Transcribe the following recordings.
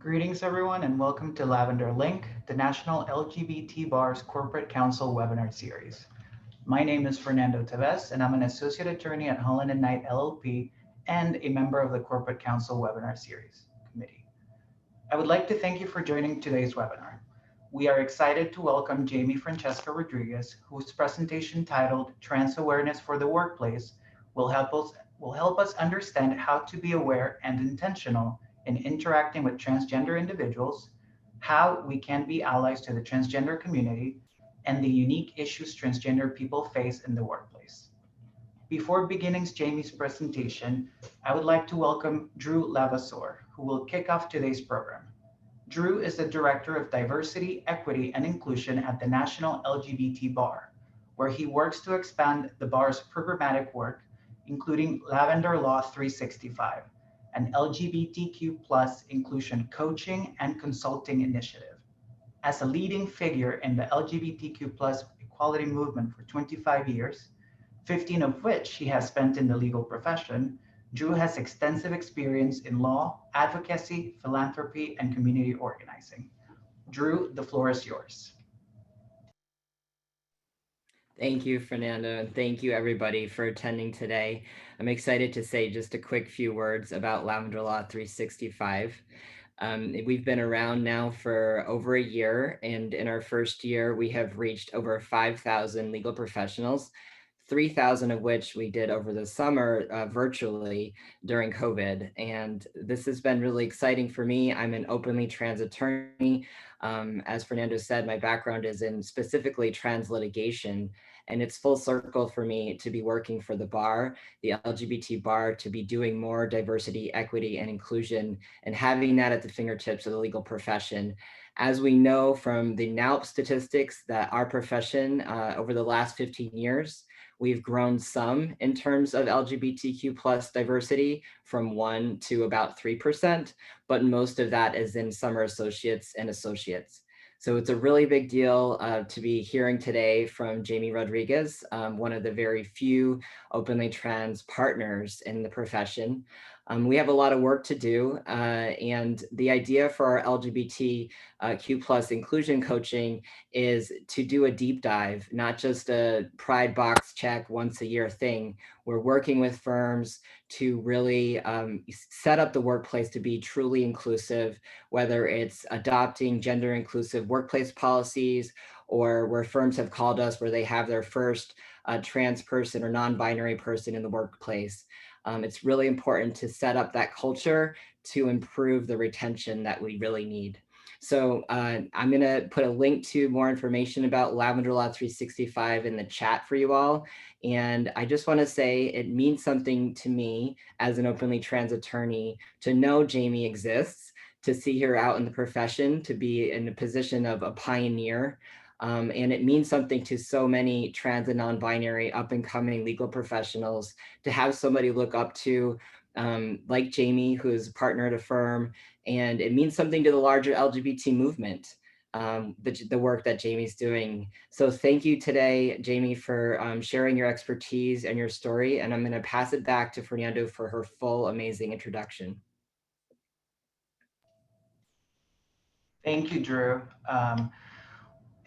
Greetings, everyone, and welcome to Lavender Link, the National LGBT Bar's Corporate Counsel webinar series. My name is Fernando Tevez, and I'm an associate attorney at Holland Knight LLP and a member of the Corporate Counsel webinar series committee. I would like to thank you for joining today's webinar. We are excited to welcome Jamie Francesca Rodriguez, whose presentation titled Trans Awareness for the Workplace will help us understand how to be aware and intentional in interacting with transgender individuals, how we can be allies to the transgender community, and the unique issues transgender people face in the workplace. Before beginning Jamie's presentation, I would like to welcome Drew Lavasor, who will kick off today's program. Drew is the Director of Diversity, Equity, and Inclusion at the National LGBT Bar, where he works to expand the bar's programmatic work, including Lavender Law 365, an LGBTQ+ inclusion coaching and consulting initiative. As a leading figure in the LGBTQ+ equality movement for 25 years, 15 of which he has spent in the legal profession, Drew has extensive experience in law, advocacy, philanthropy, and community organizing. Drew, the floor is yours. Thank you, Fernando, and thank you everybody for attending today. I'm excited to say just a quick few words about Lavender Law 365. We've been around now for over a year, and in our first year, we have reached over 5,000 legal professionals, 3,000 of which we did over the summer virtually during COVID. And this has been really exciting for me. I'm an openly trans attorney. As Fernando said, my background is in specifically trans litigation, and it's full circle for me to be working for the bar, the LGBT bar, to be doing more diversity, equity, and inclusion, and having that at the fingertips of the legal profession. As we know from the NALP statistics that our profession over the last 15 years, we've grown some in terms of LGBTQ+ diversity from 1% to about 3%, but most of that is in summer associates and associates. So it's a really big deal to be hearing today from Jamie Rodriguez, one of the very few openly trans partners in the profession. We have a lot of work to do, and the idea for our LGBTQ+ inclusion coaching is to do a deep dive, not just a pride box check once a year thing. We're working with firms to really set up the workplace to be truly inclusive, whether it's adopting gender inclusive workplace policies, or where firms have called us where they have their first trans person or non-binary person in the workplace. It's really important to set up that culture to improve the retention that we really need. So I'm going to put a link to more information about Lavender Law 365 in the chat for you all. And I just want to say it means something to me as an openly trans attorney to know Jamie exists, to see her out in the profession, to be in a position of a pioneer. And it means something to so many trans and non-binary up and coming legal professionals to have somebody look up to like Jamie, who's a partner at a firm. And it means something to the larger LGBT movement, the work that Jamie's doing. So thank you today, Jamie, for sharing your expertise and your story. And I'm going to pass it back to Fernando for her full amazing introduction. Thank you, Drew.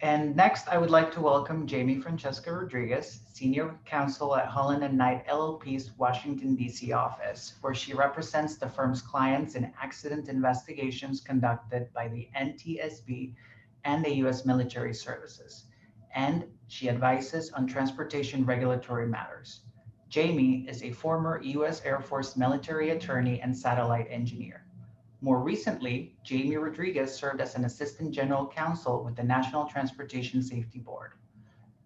And next, I would like to welcome Jamie Francesca Rodriguez, Senior Counsel at Holland Knight LLP's Washington, D.C. office, where she represents the firm's clients in accident investigations conducted by the NTSB and the U.S. Military Services. And she advises on transportation regulatory matters. Jamie is a former U.S. Air Force military attorney and satellite engineer. More recently, Jamie Rodriguez served as an Assistant General Counsel with the National Transportation Safety Board.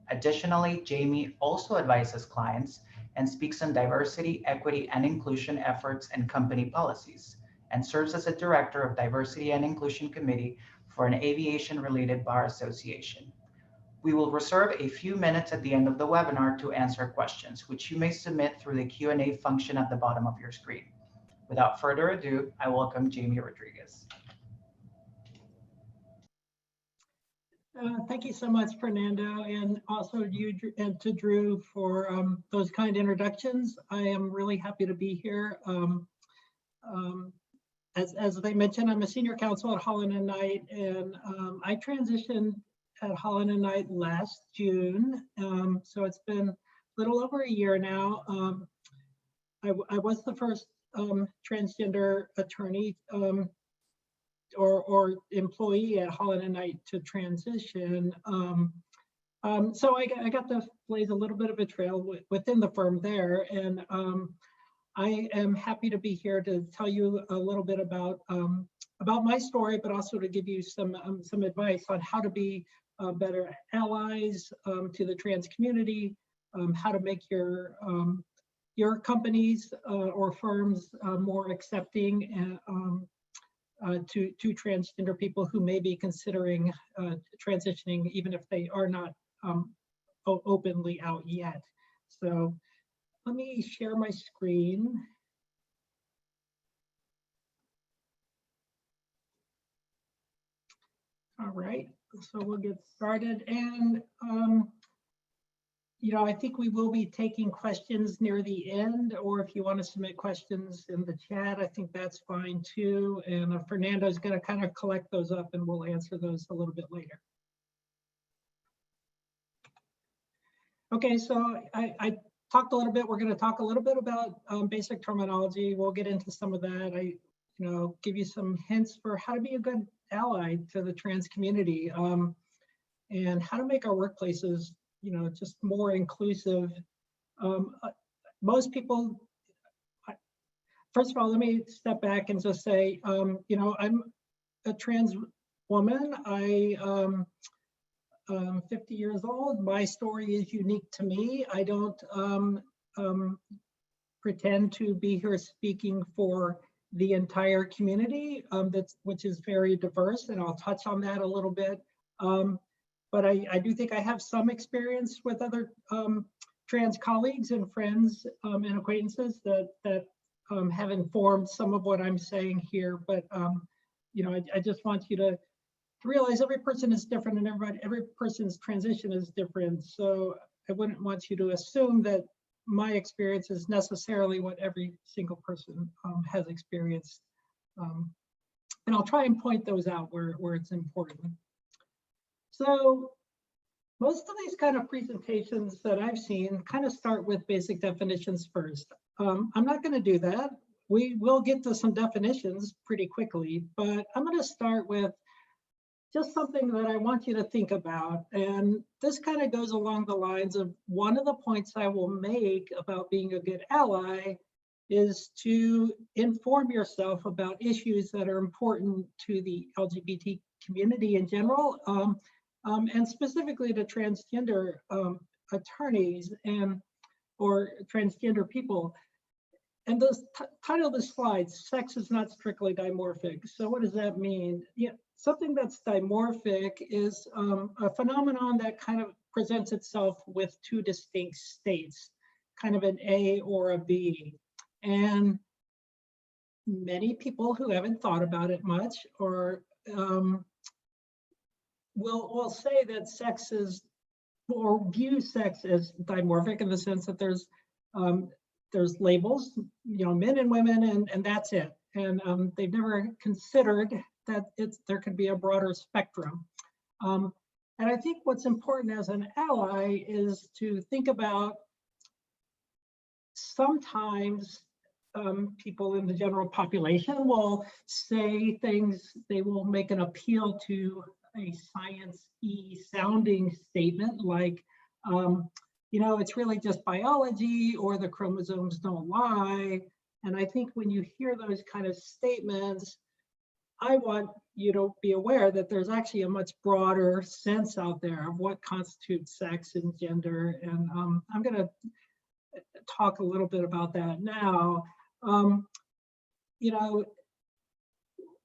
Additionally, Jamie also advises clients and speaks on diversity, equity, and inclusion efforts and company policies, and serves as a Director of Diversity and Inclusion Committee for an aviation-related bar association. We will reserve a few minutes at the end of the webinar to answer questions, which you may submit through the Q&A function at the bottom of your screen. Without further ado, I welcome Jamie Rodriguez. Thank you so much, Fernando, and also you and to Drew for those kind introductions. I am really happy to be here. as they mentioned, I'm a senior counsel at Holland Knight, and I transitioned at Holland Knight last June. So it's been a little over a year now. I was the first transgender attorney or employee at Holland Knight to transition. So I got to blaze a little bit of a trail within the firm there, and I am happy to be here to tell you a little bit about my story, but also to give you some advice on how to be better allies to the trans community, how to make your companies or firms more accepting to transgender people who may be considering transitioning, even if they are not openly out yet. So let me share my screen. All right, so we'll get started. And you know, I think we will be taking questions near the end, or if you want to submit questions in the chat, I think that's fine too. And Fernando is going to kind of collect those up and we'll answer those a little bit later. Okay, so I talked a little bit, we're going to talk a little bit about basic terminology. We'll get into some of that. Give you some hints for how to be a good ally to the trans community, and how to make our workplaces, just more inclusive. Most people, first of all, let me step back and just say, I'm a trans woman. I'm 50 years old. My story is unique to me. I don't pretend to be here speaking for the entire community, which is very diverse, and I'll touch on that a little bit. But I do think I have some experience with other trans colleagues and friends and acquaintances that have informed some of what I'm saying here. But I just want you to realize every person is different, and every person's transition is different. So I wouldn't want you to assume that my experience is necessarily what every single person has experienced. And I'll try and point those out where it's important. So most of these kind of presentations that I've seen kind of start with basic definitions first. I'm not going to do that. We will get to some definitions pretty quickly, but I'm going to start with just something that I want you to think about. And this kind of goes along the lines of one of the points I will make about being a good ally is to inform yourself about issues that are important to the LGBT community in general, and specifically to transgender attorneys or transgender people. And the title of the slide, sex is not strictly dimorphic. So what does that mean? Something that's dimorphic is a phenomenon that kind of presents itself with two distinct states, kind of an A or a B. And many people who haven't thought about it much or will say that sex is, or view sex as dimorphic in the sense that there's labels, men and women, and that's it. And they've never considered that there could be a broader spectrum. And I think what's important as an ally is to think about sometimes people in the general population will say things, they will make an appeal to a science-y sounding statement like, it's really just biology, or the chromosomes don't lie. And I think when you hear those kind of statements, I want you to be aware that there's actually a much broader sense out there of what constitutes sex and gender. And I'm going to talk a little bit about that now.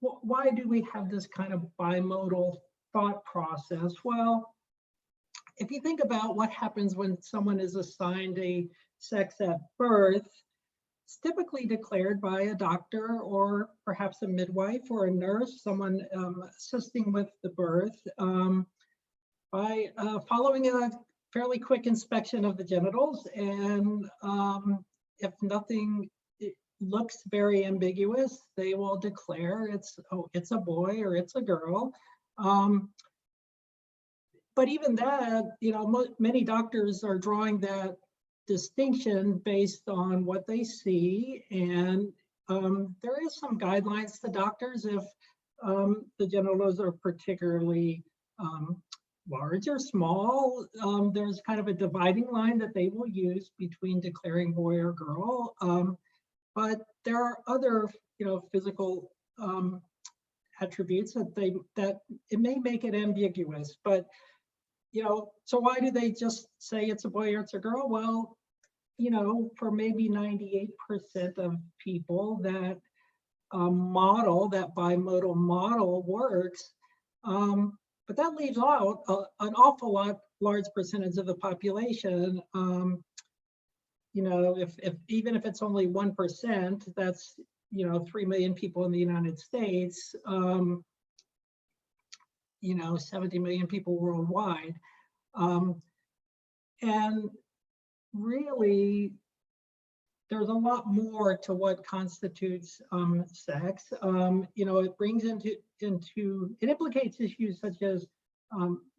Why do we have this kind of bimodal thought process? Well, if you think about what happens when someone is assigned a sex at birth, it's typically declared by a doctor or perhaps a midwife or a nurse, someone assisting with the birth, by following a fairly quick inspection of the genitals. And if nothing looks very ambiguous. They will declare it's a boy or it's a girl. But even that, many doctors are drawing that distinction based on what they see. And there is some guidelines to doctors if the genitals are particularly large or small. There's kind of a dividing line that they will use between declaring boy or girl. But there are other, physical attributes that it may make it ambiguous. But so why do they just say it's a boy or it's a girl? Well, for maybe 98% of people, that model, that bimodal model works. But that leaves out an awful large percentage of the population. If even if it's only 1%, that's 3 million people in the United States. 70 million people worldwide. And really, there's a lot more to what constitutes sex. It brings it implicates issues such as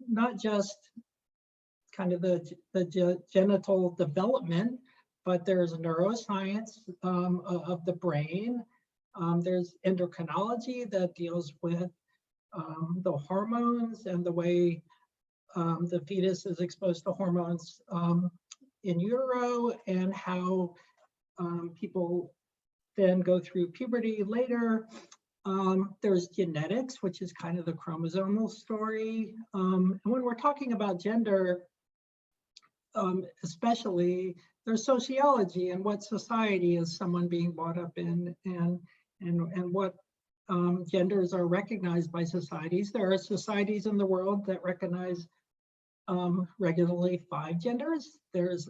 not just kind of the genital development, but there's neuroscience of the brain. There's endocrinology that deals with the hormones and the way the fetus is exposed to hormones in utero, and how people then go through puberty later. There's genetics, which is kind of the chromosomal story. And when we're talking about gender, especially, there's sociology and what society is someone being brought up in, and what genders are recognized by societies. There are societies in the world that recognize regularly 5 genders. There's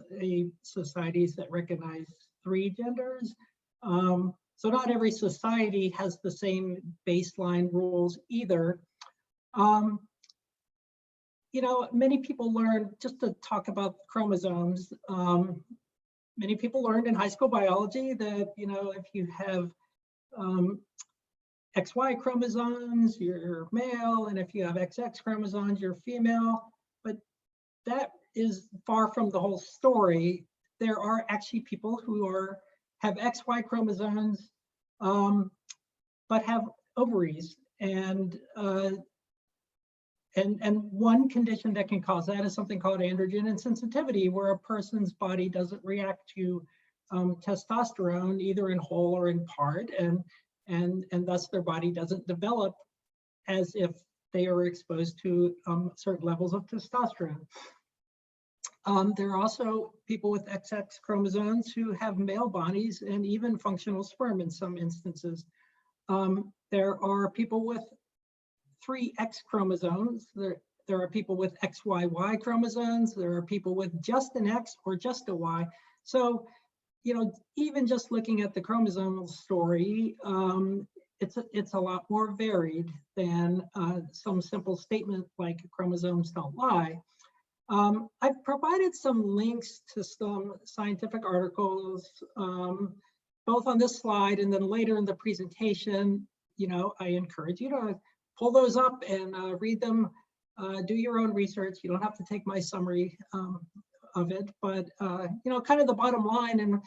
societies that recognize 3 genders. So not every society has the same baseline rules either. Many people learn, just to talk about chromosomes, many people learned in high school biology that, if you have XY chromosomes, you're male, and if you have XX chromosomes, you're female. But that is far from the whole story. There are actually people who have XY chromosomes, but have ovaries. And one condition that can cause that is something called androgen insensitivity, where a person's body doesn't react to testosterone, either in whole or in part, and thus their body doesn't develop as if they are exposed to certain levels of testosterone. There are also people with XX chromosomes who have male bodies and even functional sperm in some instances. There are people with 3 X chromosomes. There are people with XYY chromosomes. There are people with just an X or just a Y. So, even just looking at the chromosomal story, it's a lot more varied than some simple statement like chromosomes don't lie. I've provided some links to some scientific articles, both on this slide and then later in the presentation. I encourage you to pull those up and read them, do your own research. You don't have to take my summary of it, but kind of the bottom line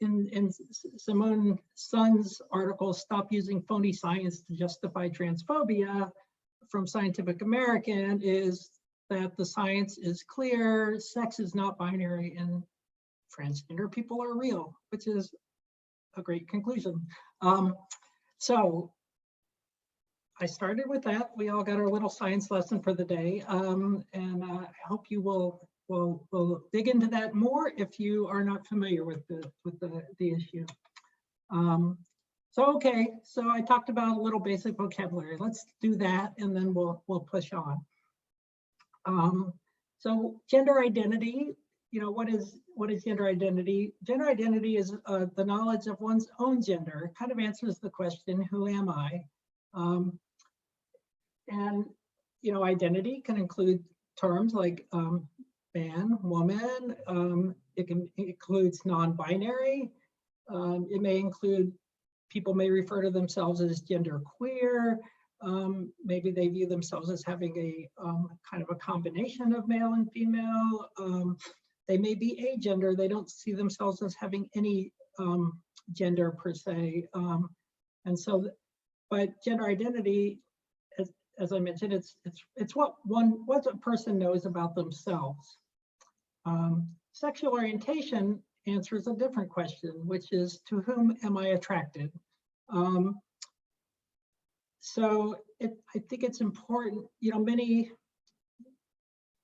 in Simone Sun's article, Stop Using Phony Science to Justify Transphobia, from Scientific American, is that the science is clear, sex is not binary, and transgender people are real, which is a great conclusion. So I started with that. We all got our little science lesson for the day, and I hope you will dig into that more if you are not familiar with the issue. Okay, so I talked about a little basic vocabulary. Let's do that, and then we'll push on. So gender identity, what is gender identity? Gender identity is the knowledge of one's own gender. It kind of answers the question, who am I? And identity can include terms like man, woman. It includes non-binary. It may include, people may refer to themselves as gender queer. Maybe they view themselves as having a kind of a combination of male and female. They may be agender. They don't see themselves as having any gender per se. And so, but gender identity, as I mentioned, it's what a person knows about themselves. Sexual orientation answers a different question, which is, to whom am I attracted? So I think it's important, many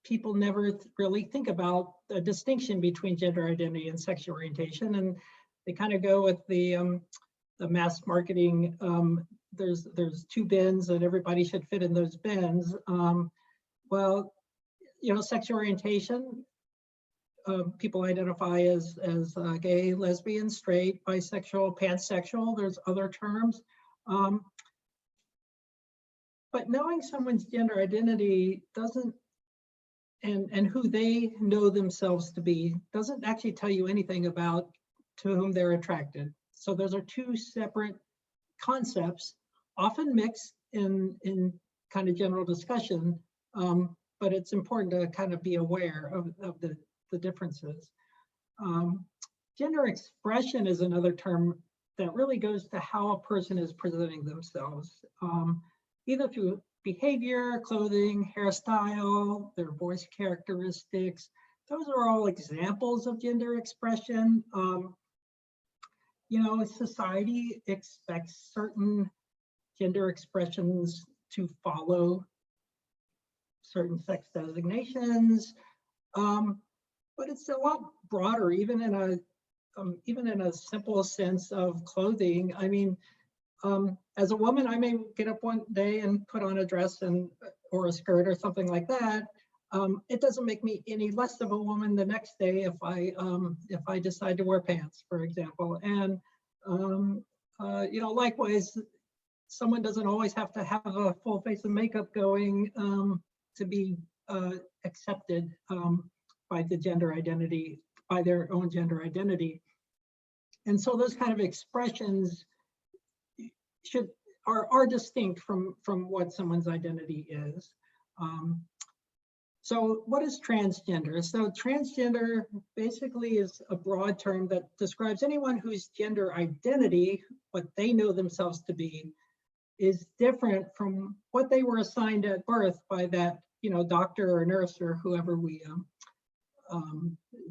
people never really think about the distinction between gender identity and sexual orientation, and they kind of go with the mass marketing. There's 2 bins and everybody should fit in those bins. Well, sexual orientation, people identify as gay, lesbian, straight, bisexual, pansexual. There's other terms. But knowing someone's gender identity doesn't, and who they know themselves to be, doesn't actually tell you anything about to whom they're attracted. So those are 2 separate concepts, often mixed in kind of general discussion, but it's important to kind of be aware of the differences. Gender expression is another term that really goes to how a person is presenting themselves, either through behavior, clothing, hairstyle, their voice characteristics. Those are all examples of gender expression. Society expects certain gender expressions to follow certain sex designations, but it's a lot broader, even in a simple sense of clothing. I mean, as a woman, I may get up one day and put on a dress or a skirt or something like that. It doesn't make me any less of a woman the next day if I decide to wear pants, for example. And likewise, someone doesn't always have to have a full face of makeup going to be accepted by their own gender identity. And so those kind of expressions are distinct from what someone's identity is. So what is transgender? So transgender basically is a broad term that describes anyone whose gender identity, what they know themselves to be, is different from what they were assigned at birth by that doctor or nurse or whoever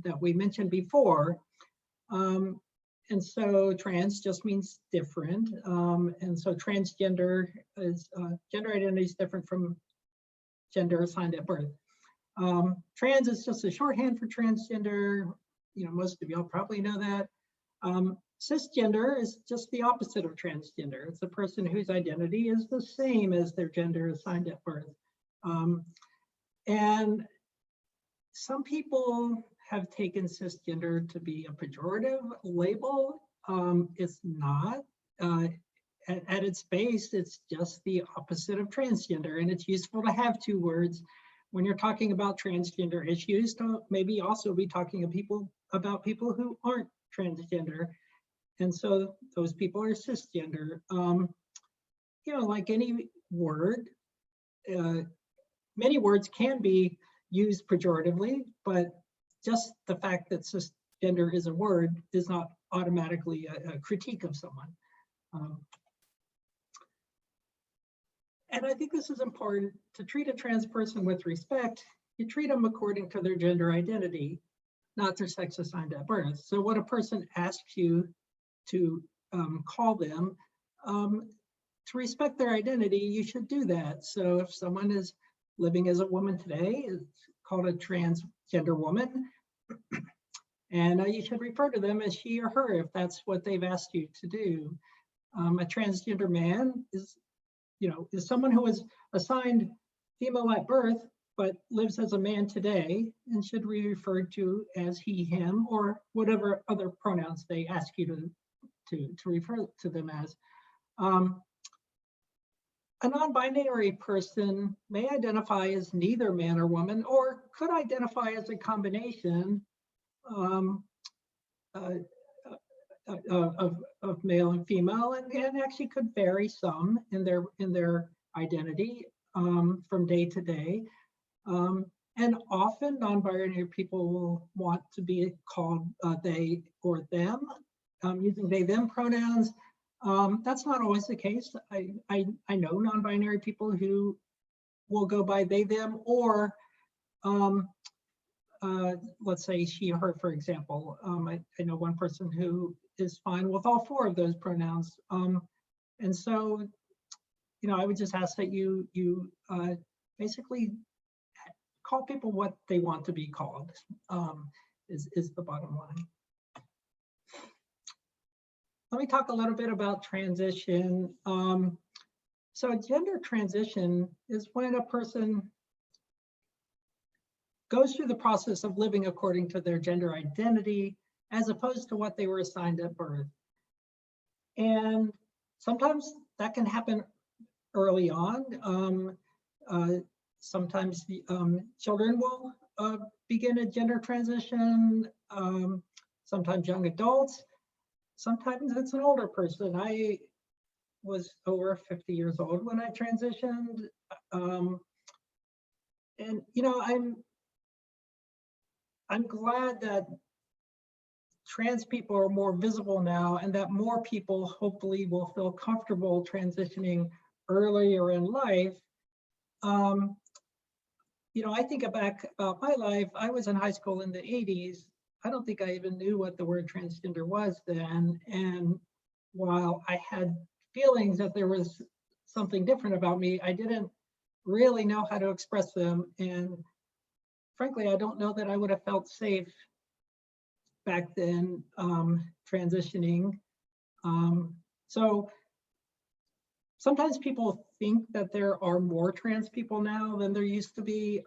that we mentioned before. And so trans just means different. And so transgender is, gender identity is different from gender assigned at birth. Trans is just a shorthand for transgender. Most of y'all probably know that. Cisgender is just the opposite of transgender. It's a person whose identity is the same as their gender assigned at birth. And some people have taken cisgender to be a pejorative label. It's not. At its base, it's just the opposite of transgender, and it's useful to have 2 words when you're talking about transgender issues, to maybe also be talking about people who aren't transgender. And so those people are cisgender. Like any word, many words can be used pejoratively, but just the fact that cisgender is a word is not automatically a critique of someone. And I think this is important. To treat a trans person with respect, you treat them according to their gender identity, not their sex assigned at birth. So what a person asks you to call them, to respect their identity, you should do that. So if someone is living as a woman today, it's called a transgender woman, and you should refer to them as she or her if that's what they've asked you to do. A transgender man is someone who was assigned female at birth but lives as a man today and should be referred to as he, him, or whatever other pronouns they ask you to refer to them as. A non-binary person may identify as neither man or woman, or could identify as a combination. of male and female, and actually could vary some in their identity from day to day. And often non-binary people will want to be called they or them, using they, them pronouns. That's not always the case. I know non-binary people who will go by they, them, or let's say she, her, for example. I know one person who is fine with all four of those pronouns. And so, I would just ask that you basically call people what they want to be called, is the bottom line. Let me talk a little bit about transition. So gender transition is when a person goes through the process of living according to their gender identity, as opposed to what they were assigned at birth. And sometimes that can happen early on. Sometimes children will begin a gender transition, sometimes young adults, sometimes it's an older person. I was over 50 years old when I transitioned. And I'm glad that trans people are more visible now, and that more people hopefully will feel comfortable transitioning earlier in life. I think back about my life. I was in high school in the 80s. I don't think I even knew what the word transgender was then. And while I had feelings that there was something different about me, I didn't really know how to express them. And frankly, I don't know that I would have felt safe back then transitioning. So sometimes people think that there are more trans people now than there used to be.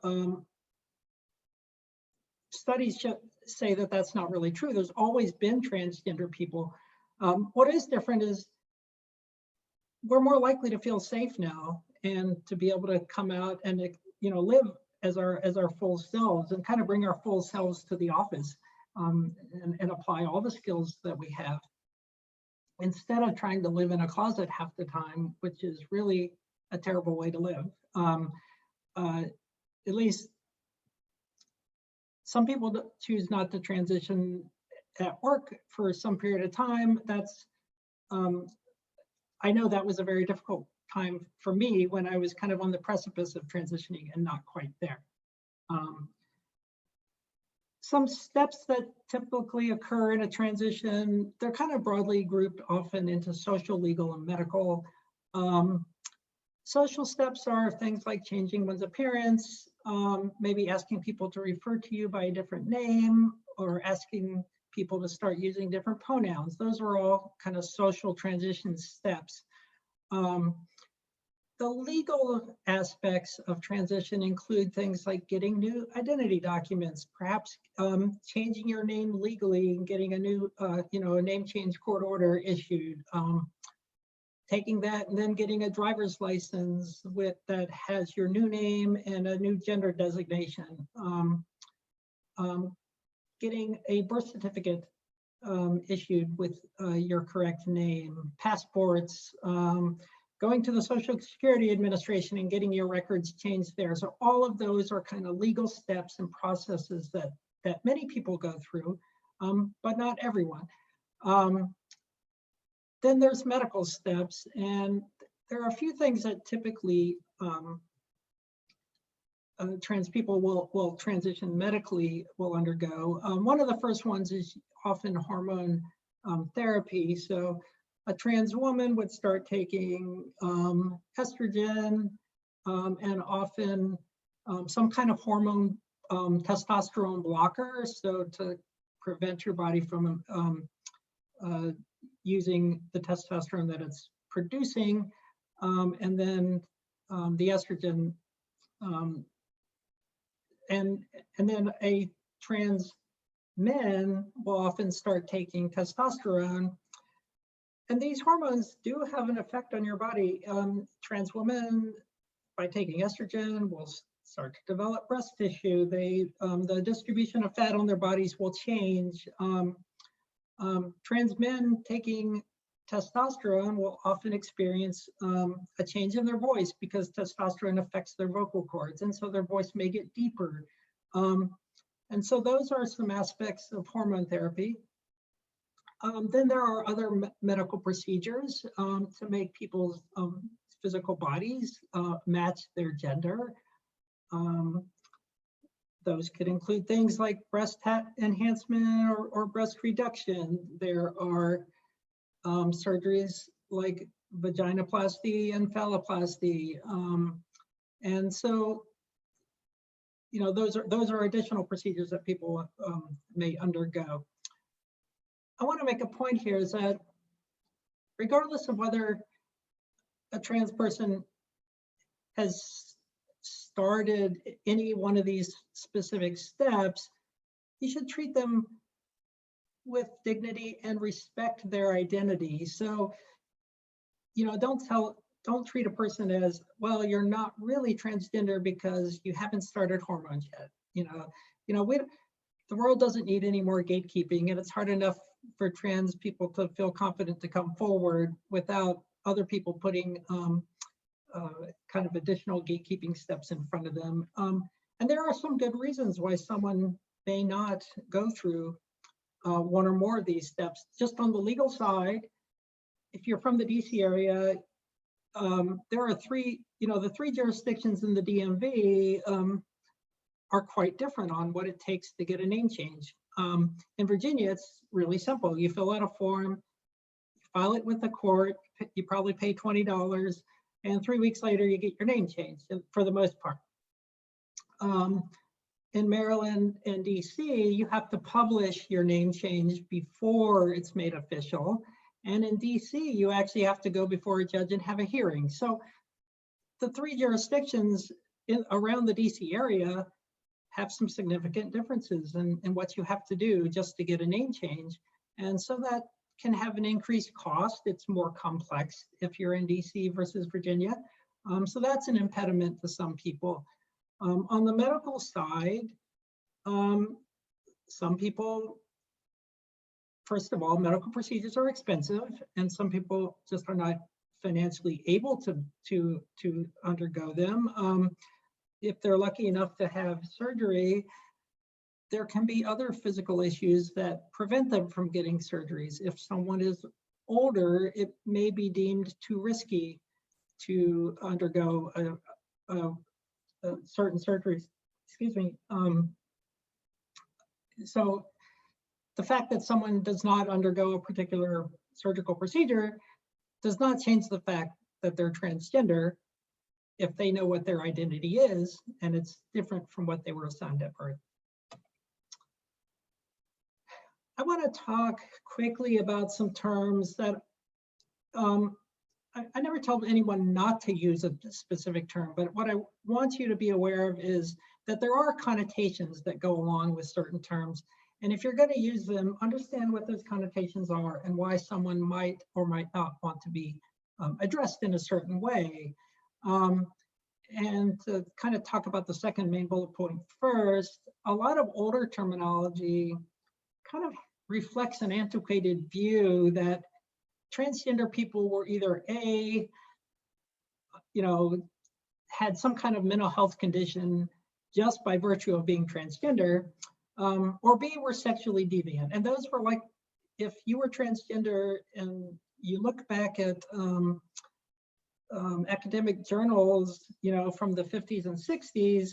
Studies say that that's not really true. There's always been transgender people. What is different is we're more likely to feel safe now and to be able to come out and live as our full selves and kind of bring our full selves to the office, and apply all the skills that we have, instead of trying to live in a closet half the time, which is really a terrible way to live. At least some people choose not to transition at work for some period of time. That's, I know that was a very difficult time for me when I was kind of on the precipice of transitioning and not quite there. Some steps that typically occur in a transition, they're kind of broadly grouped often into social, legal, and medical. Social steps are things like changing one's appearance, maybe asking people to refer to you by a different name, or asking people to start using different pronouns. Those are all kind of social transition steps. The legal aspects of transition include things like getting new identity documents, perhaps changing your name legally and getting a new, a name change court order issued, taking that and then getting a driver's license that has your new name and a new gender designation, getting a birth certificate issued with your correct name, passports, going to the Social Security Administration and getting your records changed there. So all of those are kind of legal steps and processes that many people go through, but not everyone. Then there's medical steps, and there are a few things that typically trans people will transition medically, will undergo. One of the first ones is often hormone therapy. So a trans woman would start taking estrogen and often some kind of hormone testosterone blocker, so to prevent your body from using the testosterone that it's producing, and then the estrogen, and then a trans men will often start taking testosterone. And these hormones do have an effect on your body. Trans women, by taking estrogen, will start to develop breast tissue. The distribution of fat on their bodies will change. Trans men taking testosterone will often experience a change in their voice because testosterone affects their vocal cords, and so their voice may get deeper. And so those are some aspects of hormone therapy. Then there are other medical procedures to make people's physical bodies match their gender. Those could include things like breast enhancement or breast reduction. There are surgeries like vaginoplasty and phalloplasty. And so, you know, those are additional procedures that people may undergo. I want to make a point here is that regardless of whether a trans person has started any one of these specific steps, you should treat them with dignity and respect their identity. So, you know, don't treat a person as, well, you're not really transgender because you haven't started hormones yet. The world doesn't need any more gatekeeping, and it's hard enough for trans people to feel confident to come forward without other people putting kind of additional gatekeeping steps in front of them. And there are some good reasons why someone may not go through one or more of these steps. Just on the legal side, if you're from the DC area, there are the three jurisdictions in the DMV are quite different on what it takes to get a name change. In Virginia, it's really simple. You fill out a form, you file it with the court, you probably pay $20, and 3 weeks later you get your name changed for the most part. In Maryland and DC, you have to publish your name change before it's made official. And in DC, you actually have to go before a judge and have a hearing. So the three jurisdictions around the DC area have some significant differences in what you have to do just to get a name change. And so that can have an increased cost. It's more complex if you're in DC versus Virginia. So that's an impediment to some people. On the medical side, some people, first of all, medical procedures are expensive, and some people just are not financially able to undergo them. If they're lucky enough to have surgery, there can be other physical issues that prevent them from getting surgeries. If someone is older, it may be deemed too risky to undergo certain surgeries. Excuse me. So the fact that someone does not undergo a particular surgical procedure does not change the fact that they're transgender if they know what their identity is, and it's different from what they were assigned at birth. I want to talk quickly about some terms that I never told anyone not to use a specific term, but what I want you to be aware of is that there are connotations that go along with certain terms. And if you're going to use them, understand what those connotations are and why someone might or might not want to be addressed in a certain way. And to kind of talk about the second main bullet point first, a lot of older terminology kind of reflects an antiquated view that transgender people were either A, had some kind of mental health condition just by virtue of being transgender, or B, were sexually deviant. And those were like, if you were transgender and you look back at academic journals, from the 50s and 60s,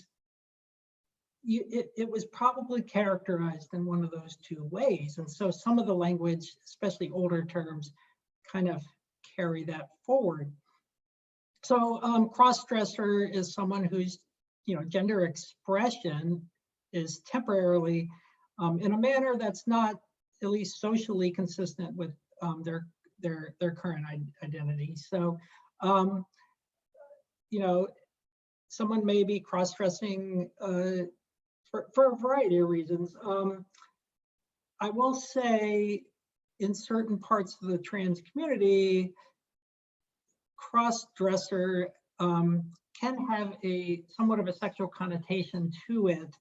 it was probably characterized in one of those two ways. And so some of the language, especially older terms, kind of carry that forward. So cross-dresser is someone whose gender expression is temporarily in a manner that's not at least socially consistent with their current identity. So someone may be cross-dressing for a variety of reasons. I will say in certain parts of the trans community, cross-dresser can have somewhat of a sexual connotation to it.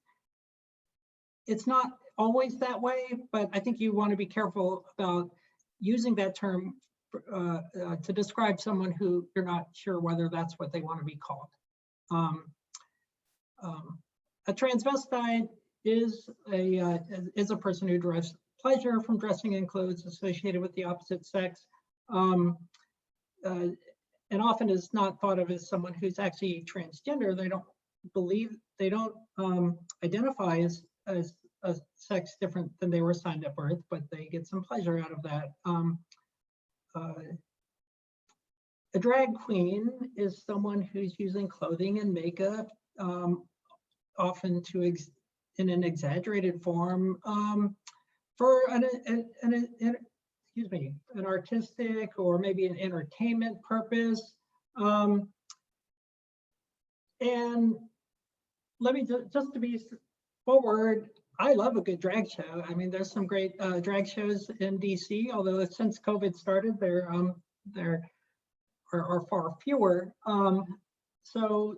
It's not always that way, but I think you want to be careful about using that term to describe someone who you're not sure whether that's what they want to be called. A transvestite is a person who derives pleasure from dressing in clothes associated with the opposite sex, and often is not thought of as someone who's actually transgender. They don't identify as a sex different than they were assigned at birth, but they get some pleasure out of that. A drag queen is someone who's using clothing and makeup, often in an exaggerated form, for an artistic or maybe an entertainment purpose. And let me just to be forward, I love a good drag show. I mean, there's some great drag shows in DC, although since COVID started, there are far fewer. So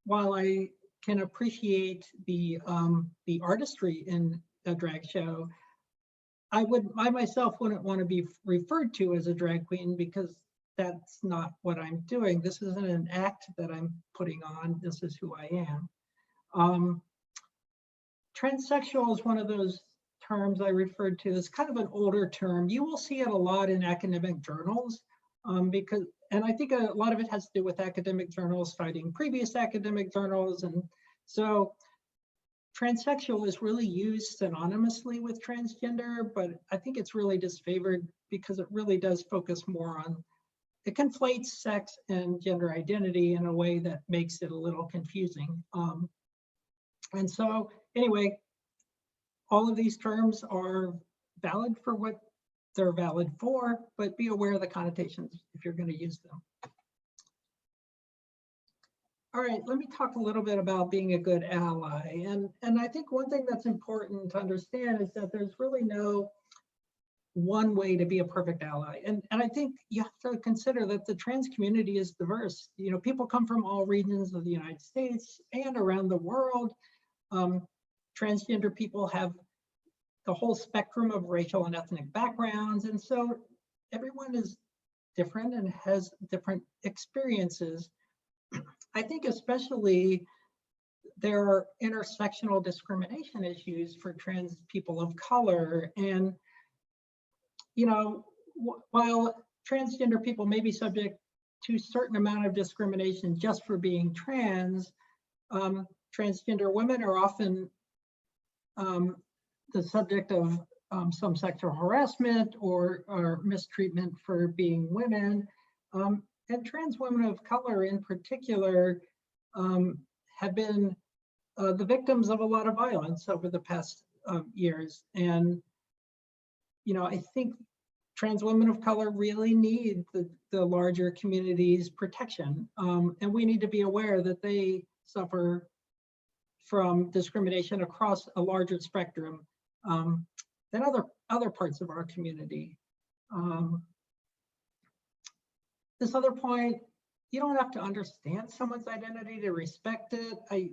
while I can appreciate the artistry in a drag show, I myself wouldn't want to be referred to as a drag queen, because that's not what I'm doing. This isn't an act that I'm putting on. This is who I am. Transsexual is one of those terms I referred to as kind of an older term. You will see it a lot in academic journals, and I think a lot of it has to do with academic journals citing previous academic journals. And so transsexual is really used synonymously with transgender, but I think it's really disfavored because it really does focus more on, it conflates sex and gender identity in a way that makes it a little confusing. And so anyway, all of these terms are valid for what they're valid for, but be aware of the connotations if you're going to use them. All right, let me talk a little bit about being a good ally. And I think one thing that's important to understand is that there's really no one way to be a perfect ally. And I think you have to consider that the trans community is diverse. You know, people come from all regions of the United States and around the world. Transgender people have the whole spectrum of racial and ethnic backgrounds. And so everyone is different and has different experiences. I think especially there are intersectional discrimination issues for trans people of color. And, you know, while transgender people may be subject to a certain amount of discrimination just for being trans, transgender women are often the subject of some sexual harassment or mistreatment for being women. And trans women of color in particular have been the victims of a lot of violence over the past years. And, you know, I think trans women of color really need the larger community's protection. And we need to be aware that they suffer from discrimination across a larger spectrum than other parts of our community. This other point, you don't have to understand someone's identity to respect it. I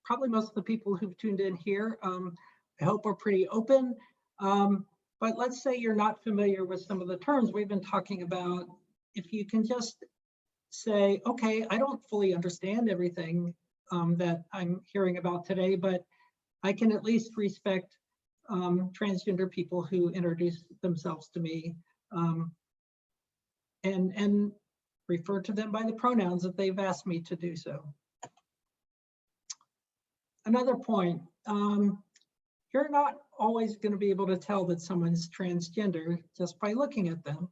probably most of the people who've tuned in here, I hope are pretty open. But let's say you're not familiar with some of the terms we've been talking about. If you can just say, okay, I don't fully understand everything that I'm hearing about today, but I can at least respect transgender people who introduce themselves to me and refer to them by the pronouns that they've asked me to do so. Another point, you're not always going to be able to tell that someone's transgender just by looking at them.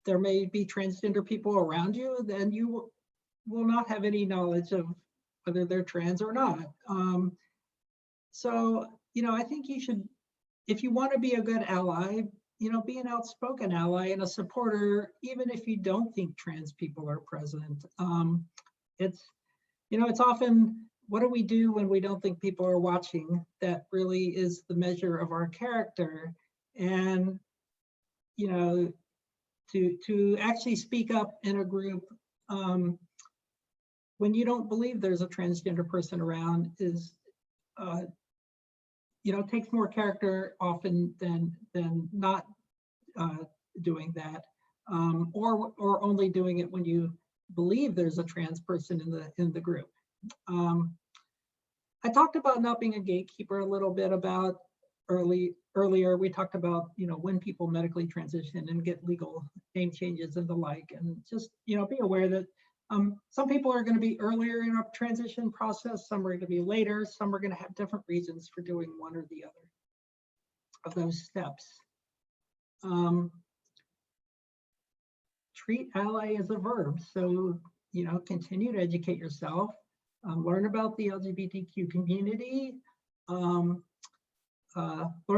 There may be transgender people around you, then you will not have any knowledge of whether they're trans or not. So, you know, I think you should, if you want to be a good ally, you know, be an outspoken ally and a supporter, even if you don't think trans people are present. It's, you know, it's often, what do we do when we don't think people are watching? That really is the measure of our character. And, you know, to actually speak up in a group when you don't believe there's a transgender person around is, takes more character often than not doing that, or only doing it when you believe there's a trans person in the group. I talked about not being a gatekeeper a little bit about earlier. We talked about, when people medically transition and get legal name changes and the like, and just, be aware that some people are going to be earlier in a transition process, some are going to be later, some are going to have different reasons for doing one or the other of those steps. Treat ally as a verb. So, continue to educate yourself, learn about the LGBTQ community, learn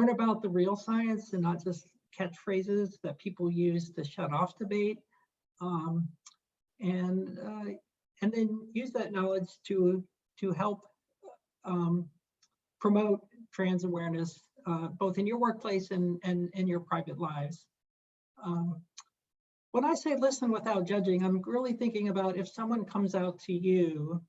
about the real science and not just catchphrases that people use to shut off debate. And then use that knowledge to help promote trans awareness, both in your workplace and in your private lives. When I say listen without judging, I'm really thinking about if someone comes out to you,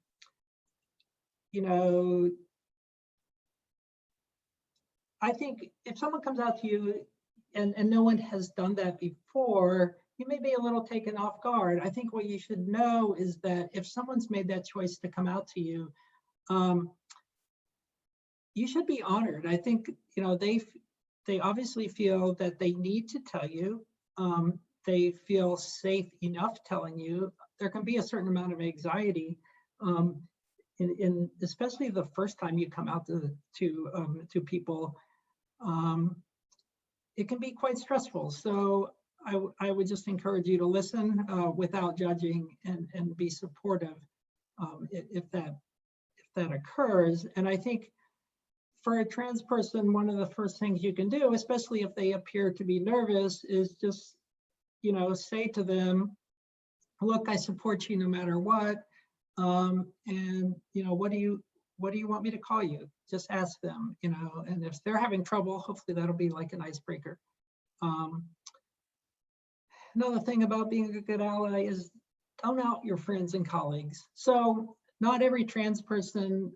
I think if someone comes out to you and no one has done that before, you may be a little taken off guard. I think what you should know is that if someone's made that choice to come out to you, you should be honored. I think, they obviously feel that they need to tell you. They feel safe enough telling you. There can be a certain amount of anxiety, in especially the first time you come out to people. It can be quite stressful. So I would just encourage you to listen without judging and be supportive if that occurs. And I think for a trans person, one of the first things you can do, especially if they appear to be nervous, is just, say to them, look, I support you no matter what. And, what do you want me to call you? Just ask them, and if they're having trouble, hopefully that'll be like an icebreaker. Another thing about being a good ally is don't out your friends and colleagues. So not every trans person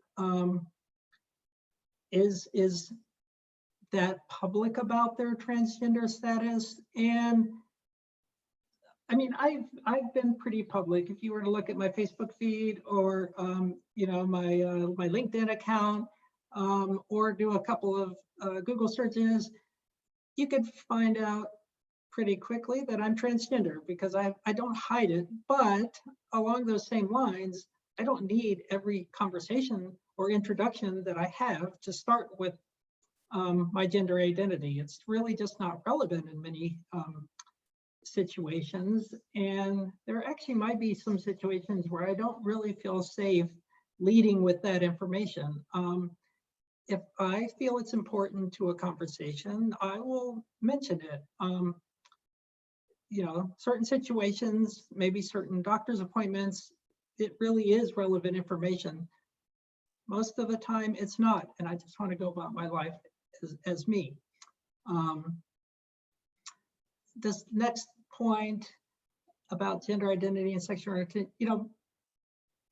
is that public about their transgender status. And I mean, I've been pretty public. If you were to look at my Facebook feed or my LinkedIn account, or do a couple of Google searches, you could find out pretty quickly that I'm transgender because I don't hide it. But along those same lines, I don't need every conversation or introduction that I have to start with my gender identity. It's really just not relevant in many situations. And there actually might be some situations where I don't really feel safe leading with that information. If I feel it's important to a conversation, I will mention it. Certain situations, maybe certain doctor's appointments, it really is relevant information. Most of the time it's not, and I just want to go about my life as me. This next point about gender identity and sexuality,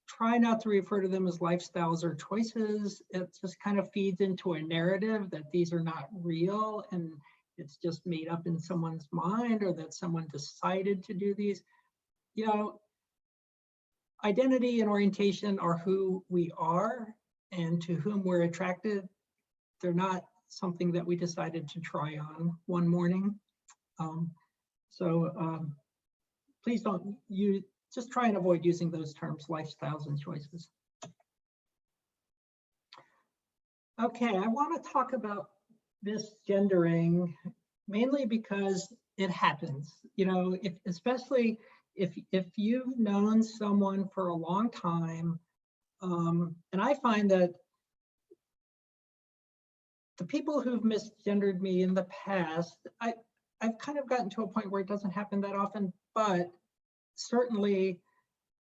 try not to refer to them as lifestyles or choices. It just kind of feeds into a narrative that these are not real and it's just made up in someone's mind, or that someone decided to do these. Identity and orientation are who we are and to whom we're attracted. They're not something that we decided to try on one morning. Please don't just try and avoid using those terms, lifestyles and choices. Okay, I want to talk about this gendering mainly because it happens. Especially if you've known someone for a long time, and I find that the people who've misgendered me in the past, I've kind of gotten to a point where it doesn't happen that often, but certainly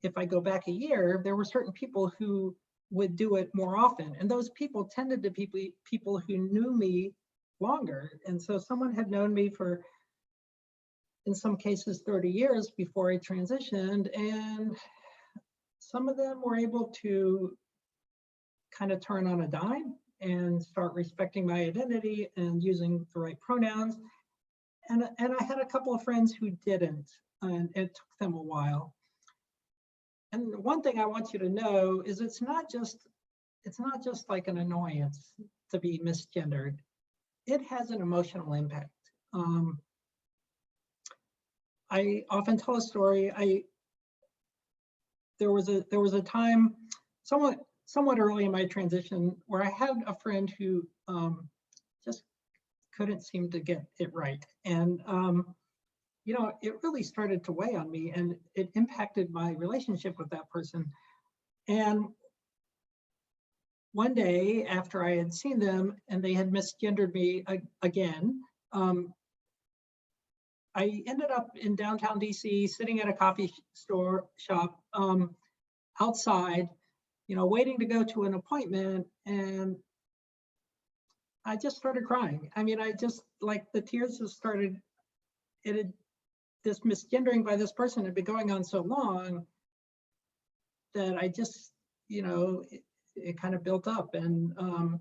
if I go back a year, there were certain people who would do it more often. And those people tended to be people who knew me longer. And so someone had known me for, in some cases, 30 years before I transitioned. And some of them were able to kind of turn on a dime and start respecting my identity and using the right pronouns. And I had a couple of friends who didn't, and it took them a while. And one thing I want you to know is it's not just like an annoyance to be misgendered. It has an emotional impact. I often tell a story. There was a time somewhat early in my transition where I had a friend who just couldn't seem to get it right. And you know, it really started to weigh on me, and it impacted my relationship with that person. And one day after I had seen them and they had misgendered me again, I ended up in downtown DC, sitting at a coffee shop outside, you know, waiting to go to an appointment, and I just started crying. I mean, I just, like, the tears just started. This misgendering by this person had been going on so long that I just, you know, it kind of built up, and I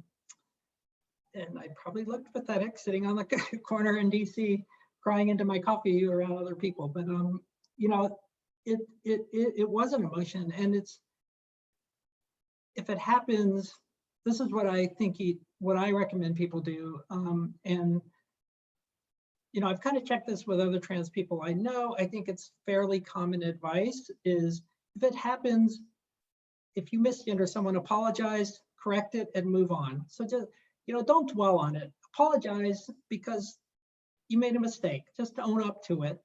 probably looked pathetic sitting on the corner in DC, crying into my coffee around other people. But you know, it was an emotion, and if it happens, this is what I think what I recommend people do. And you know, I've kind of checked this with other trans people I know. I think it's fairly common advice is, if it happens, if you misgender someone, apologize, correct it, and move on. So just, you know, don't dwell on it. Apologize because you made a mistake. Just own up to it.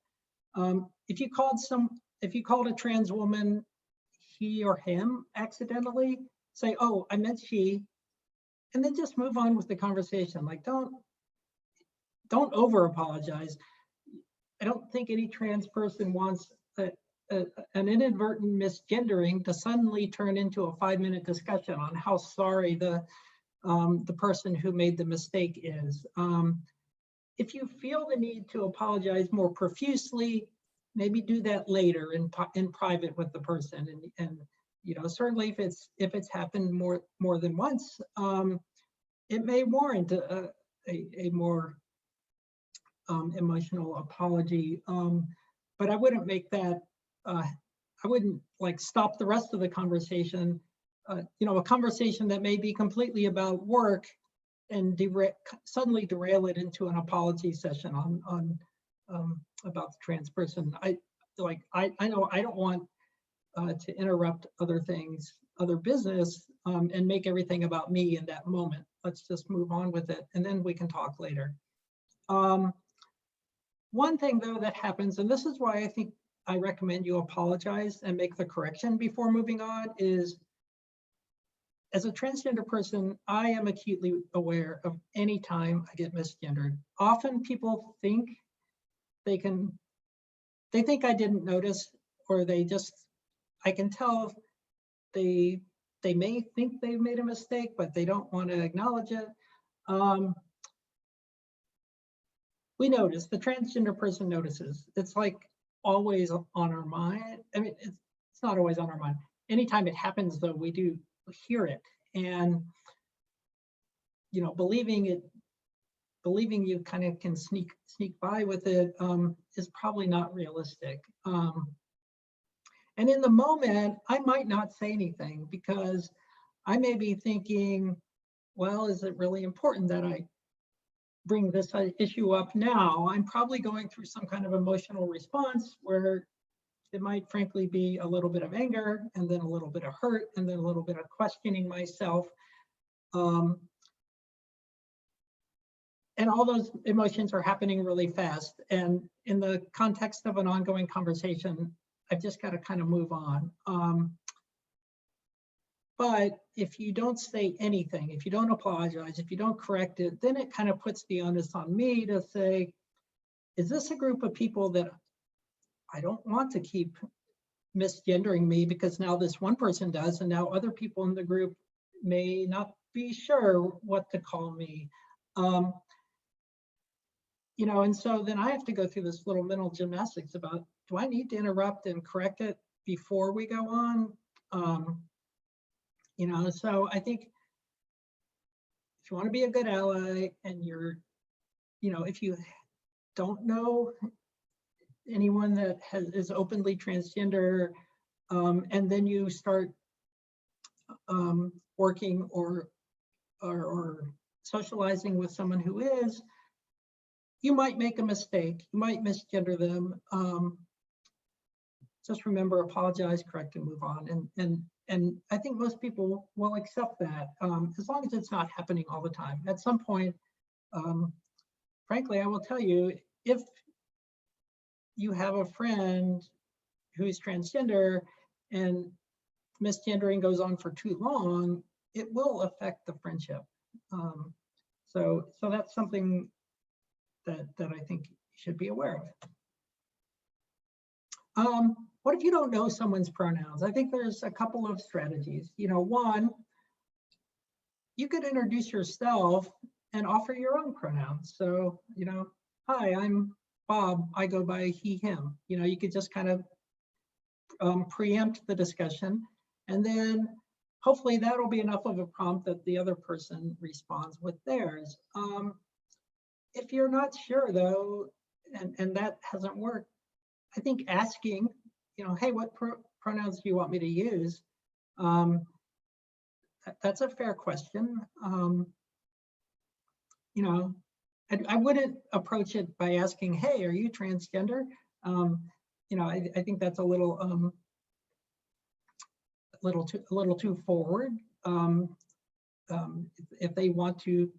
If you called a trans woman he or him accidentally, say, "Oh, I meant she," and then just move on with the conversation. Like, don't over apologize. I don't think any trans person wants an inadvertent misgendering to suddenly turn into a 5-minute discussion on how sorry the person who made the mistake is. If you feel the need to apologize more profusely, maybe do that later in private with the person. And you know, certainly if it's happened more than once, it may warrant a more emotional apology. But I wouldn't make that, I wouldn't like stop the rest of the conversation. You know, a conversation that may be completely about work and suddenly derail it into an apology session on about the trans person. I know I don't want to interrupt other things, other business, and make everything about me in that moment. Let's just move on with it, and then we can talk later. One thing though that happens, and this is why I think I recommend you apologize and make the correction before moving on, is as a transgender person, I am acutely aware of any time I get misgendered. Often people think they think I didn't notice, or I can tell they may think they've made a mistake, but they don't want to acknowledge it. We notice, the transgender person notices. It's like always on our mind. I mean, it's not always on our mind. Anytime it happens though, we do hear it. And, you know, believing you kind of can sneak by with it is probably not realistic. And in the moment, I might not say anything because I may be thinking, well, is it really important that I bring this issue up now? I'm probably going through some kind of emotional response where it might frankly be a little bit of anger, and then a little bit of hurt, and then a little bit of questioning myself. And all those emotions are happening really fast. And in the context of an ongoing conversation, I've just got to kind of move on. But if you don't say anything, if you don't apologize, if you don't correct it, then it kind of puts the onus on me to say, is this a group of people that I don't want to keep misgendering me because now this one person does, and now other people in the group may not be sure what to call me. You know, and so then I have to go through this little mental gymnastics about, do I need to interrupt and correct it before we go on? You know, so I think if you want to be a good ally and you're, you know, if you don't know anyone that is openly transgender, and then you start working or socializing with someone who is, you might make a mistake. You might misgender them. Just remember, apologize, correct, and move on. And I think most people will accept that, as long as it's not happening all the time. At some point, frankly, I will tell you, if you have a friend who is transgender and misgendering goes on for too long, it will affect the friendship. So that's something that I think you should be aware of. What if you don't know someone's pronouns? I think there's a couple of strategies. You know, one, you could introduce yourself and offer your own pronouns. So, you know, hi, I'm Bob, I go by he, him. You know, you could just kind of preempt the discussion, and then hopefully that'll be enough of a prompt that the other person responds with theirs. If you're not sure though, and that hasn't worked, I think asking, you know, hey, what pronouns do you want me to use? That's a fair question. You know, I wouldn't approach it by asking, hey, are you transgender? You know, I think that's a little too forward. If they want to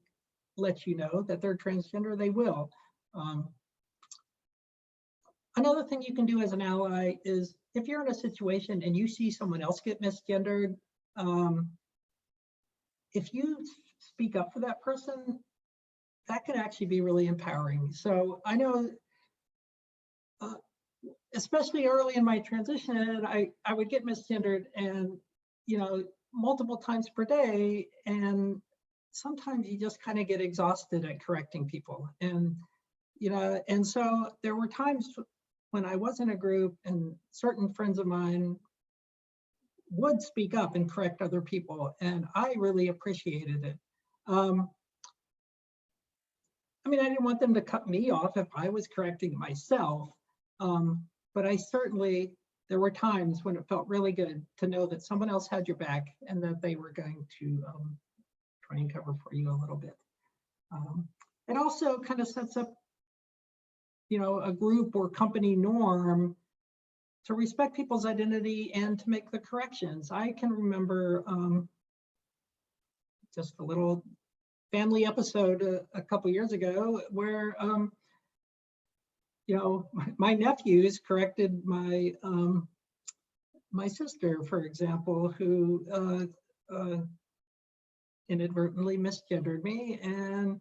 let you know that they're transgender, they will. Another thing you can do as an ally is, if you're in a situation and you see someone else get misgendered, if you speak up for that person, that can actually be really empowering. So I know, especially early in my transition, I would get misgendered, and, you know, multiple times per day, and sometimes you just kind of get exhausted at correcting people. And, you know, and so there were times when I was in a group and certain friends of mine would speak up and correct other people, and I really appreciated it. I mean, I didn't want them to cut me off if I was correcting myself, but I certainly, there were times when it felt really good to know that someone else had your back and that they were going to try and cover for you a little bit. It also kind of sets up, you know, a group or company norm to respect people's identity and to make the corrections. I can remember just a little family episode a couple years ago where, you know, my nephews corrected my my sister, for example, who inadvertently misgendered me, and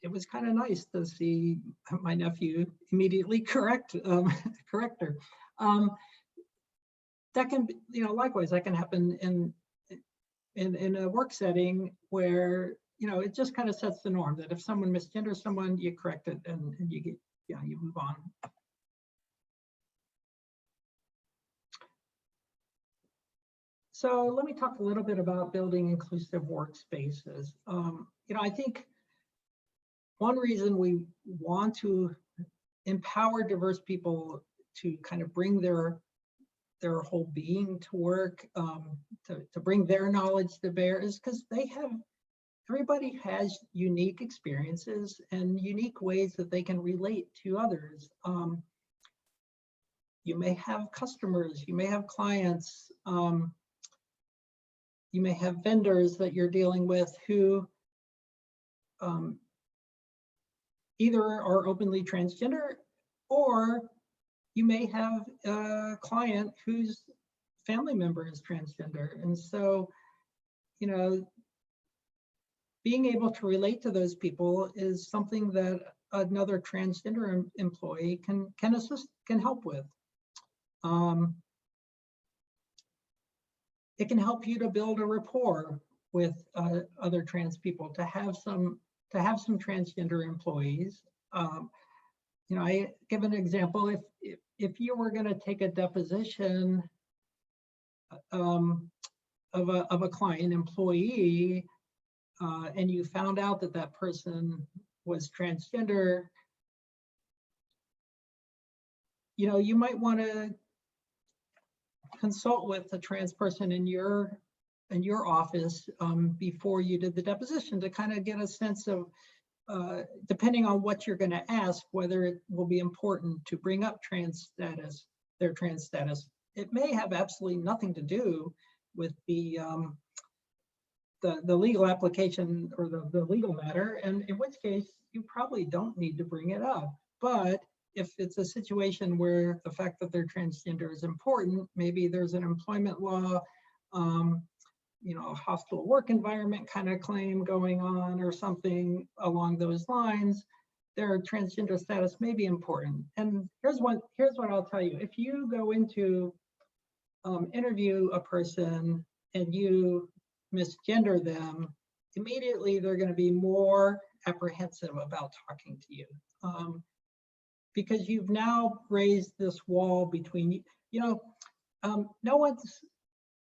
it was kind of nice to see my nephew immediately correct her. That can, you know, likewise, that can happen in a work setting where, you know, it just kind of sets the norm that if someone misgenders someone, you correct it and you get, you know, you move on. So let me talk a little bit about building inclusive workspaces. You know, I think one reason we want to empower diverse people to kind of bring their whole being to work, to bring their knowledge to bear, is because everybody has unique experiences and unique ways that they can relate to others. You may have customers, you may have clients, you may have vendors that you're dealing with who either are openly transgender, or you may have a client whose family member is transgender. And so, you know, being able to relate to those people is something that another transgender employee can assist, can help with. It can help you to build a rapport with other trans people, to have some transgender employees. You know, I give an example. If you were going to take a deposition of a client employee, and you found out that that person was transgender, you might want to consult with the trans person in your office before you did the deposition, to kind of get a sense of, depending on what you're going to ask, whether it will be important to bring up their trans status. It may have absolutely nothing to do with the legal application or the legal matter, and in which case you probably don't need to bring it up. But if it's a situation where the fact that they're transgender is important, maybe there's an employment law, a hostile work environment kind of claim going on or something along those lines, their transgender status may be important. And here's what I'll tell you. If you go into interview a person and you misgender them, immediately they're going to be more apprehensive about talking to you, because you've now raised this wall between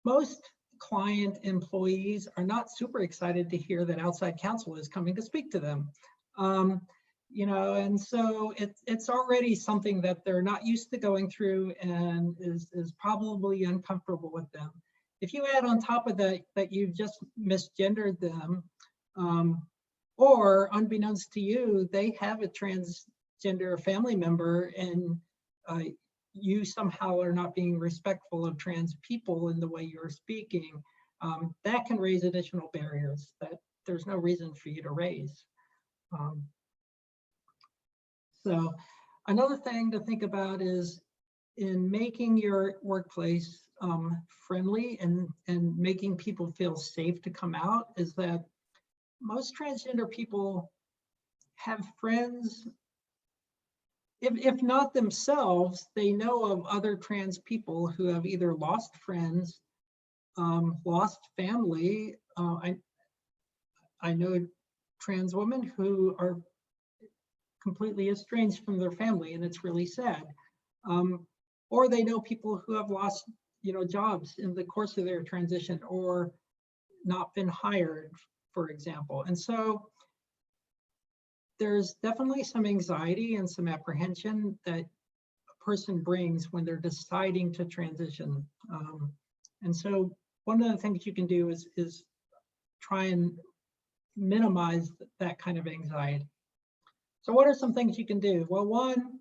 most client employees are not super excited to hear that outside counsel is coming to speak to them. And so it's already something that they're not used to going through and is probably uncomfortable with them. If you add on top of that you've just misgendered them, or unbeknownst to you, they have a transgender family member, and you somehow are not being respectful of trans people in the way you're speaking, that can raise additional barriers that there's no reason for you to raise. So another thing to think about is, in making your workplace friendly and making people feel safe to come out, is that most transgender people have friends. If not themselves, they know of other trans people who have either lost friends, lost family. I know trans women who are completely estranged from their family, and it's really sad. Or they know people who have lost, jobs in the course of their transition, or not been hired, for example. And so there's definitely some anxiety and some apprehension that a person brings when they're deciding to transition. And so one of the things you can do is try and minimize that kind of anxiety. So what are some things you can do? Well, one,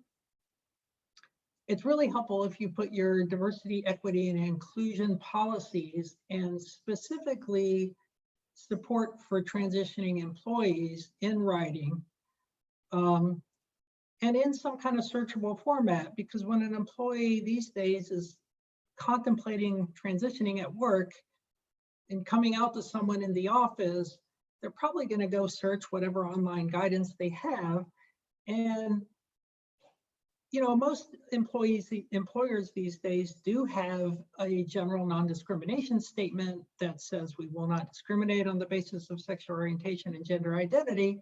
it's really helpful if you put your diversity, equity, and inclusion policies, and specifically support for transitioning employees, in writing, and in some kind of searchable format, because when an employee these days is contemplating transitioning at work and coming out to someone in the office, they're probably going to go search whatever online guidance they have. And most employers these days do have a general non-discrimination statement that says we will not discriminate on the basis of sexual orientation and gender identity.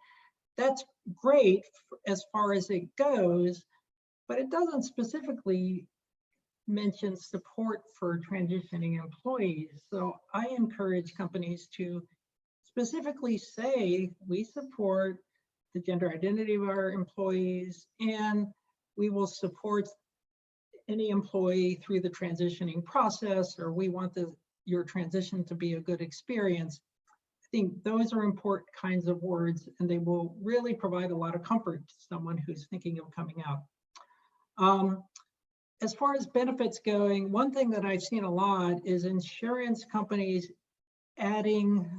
That's great as far as it goes, but it doesn't specifically mention support for transitioning employees. So I encourage companies to specifically say, we support the gender identity of our employees, and we will support any employee through the transitioning process, or we want your transition to be a good experience. I think those are important kinds of words, and they will really provide a lot of comfort to someone who's thinking of coming out. As far as benefits going, one thing that I've seen a lot is insurance companies adding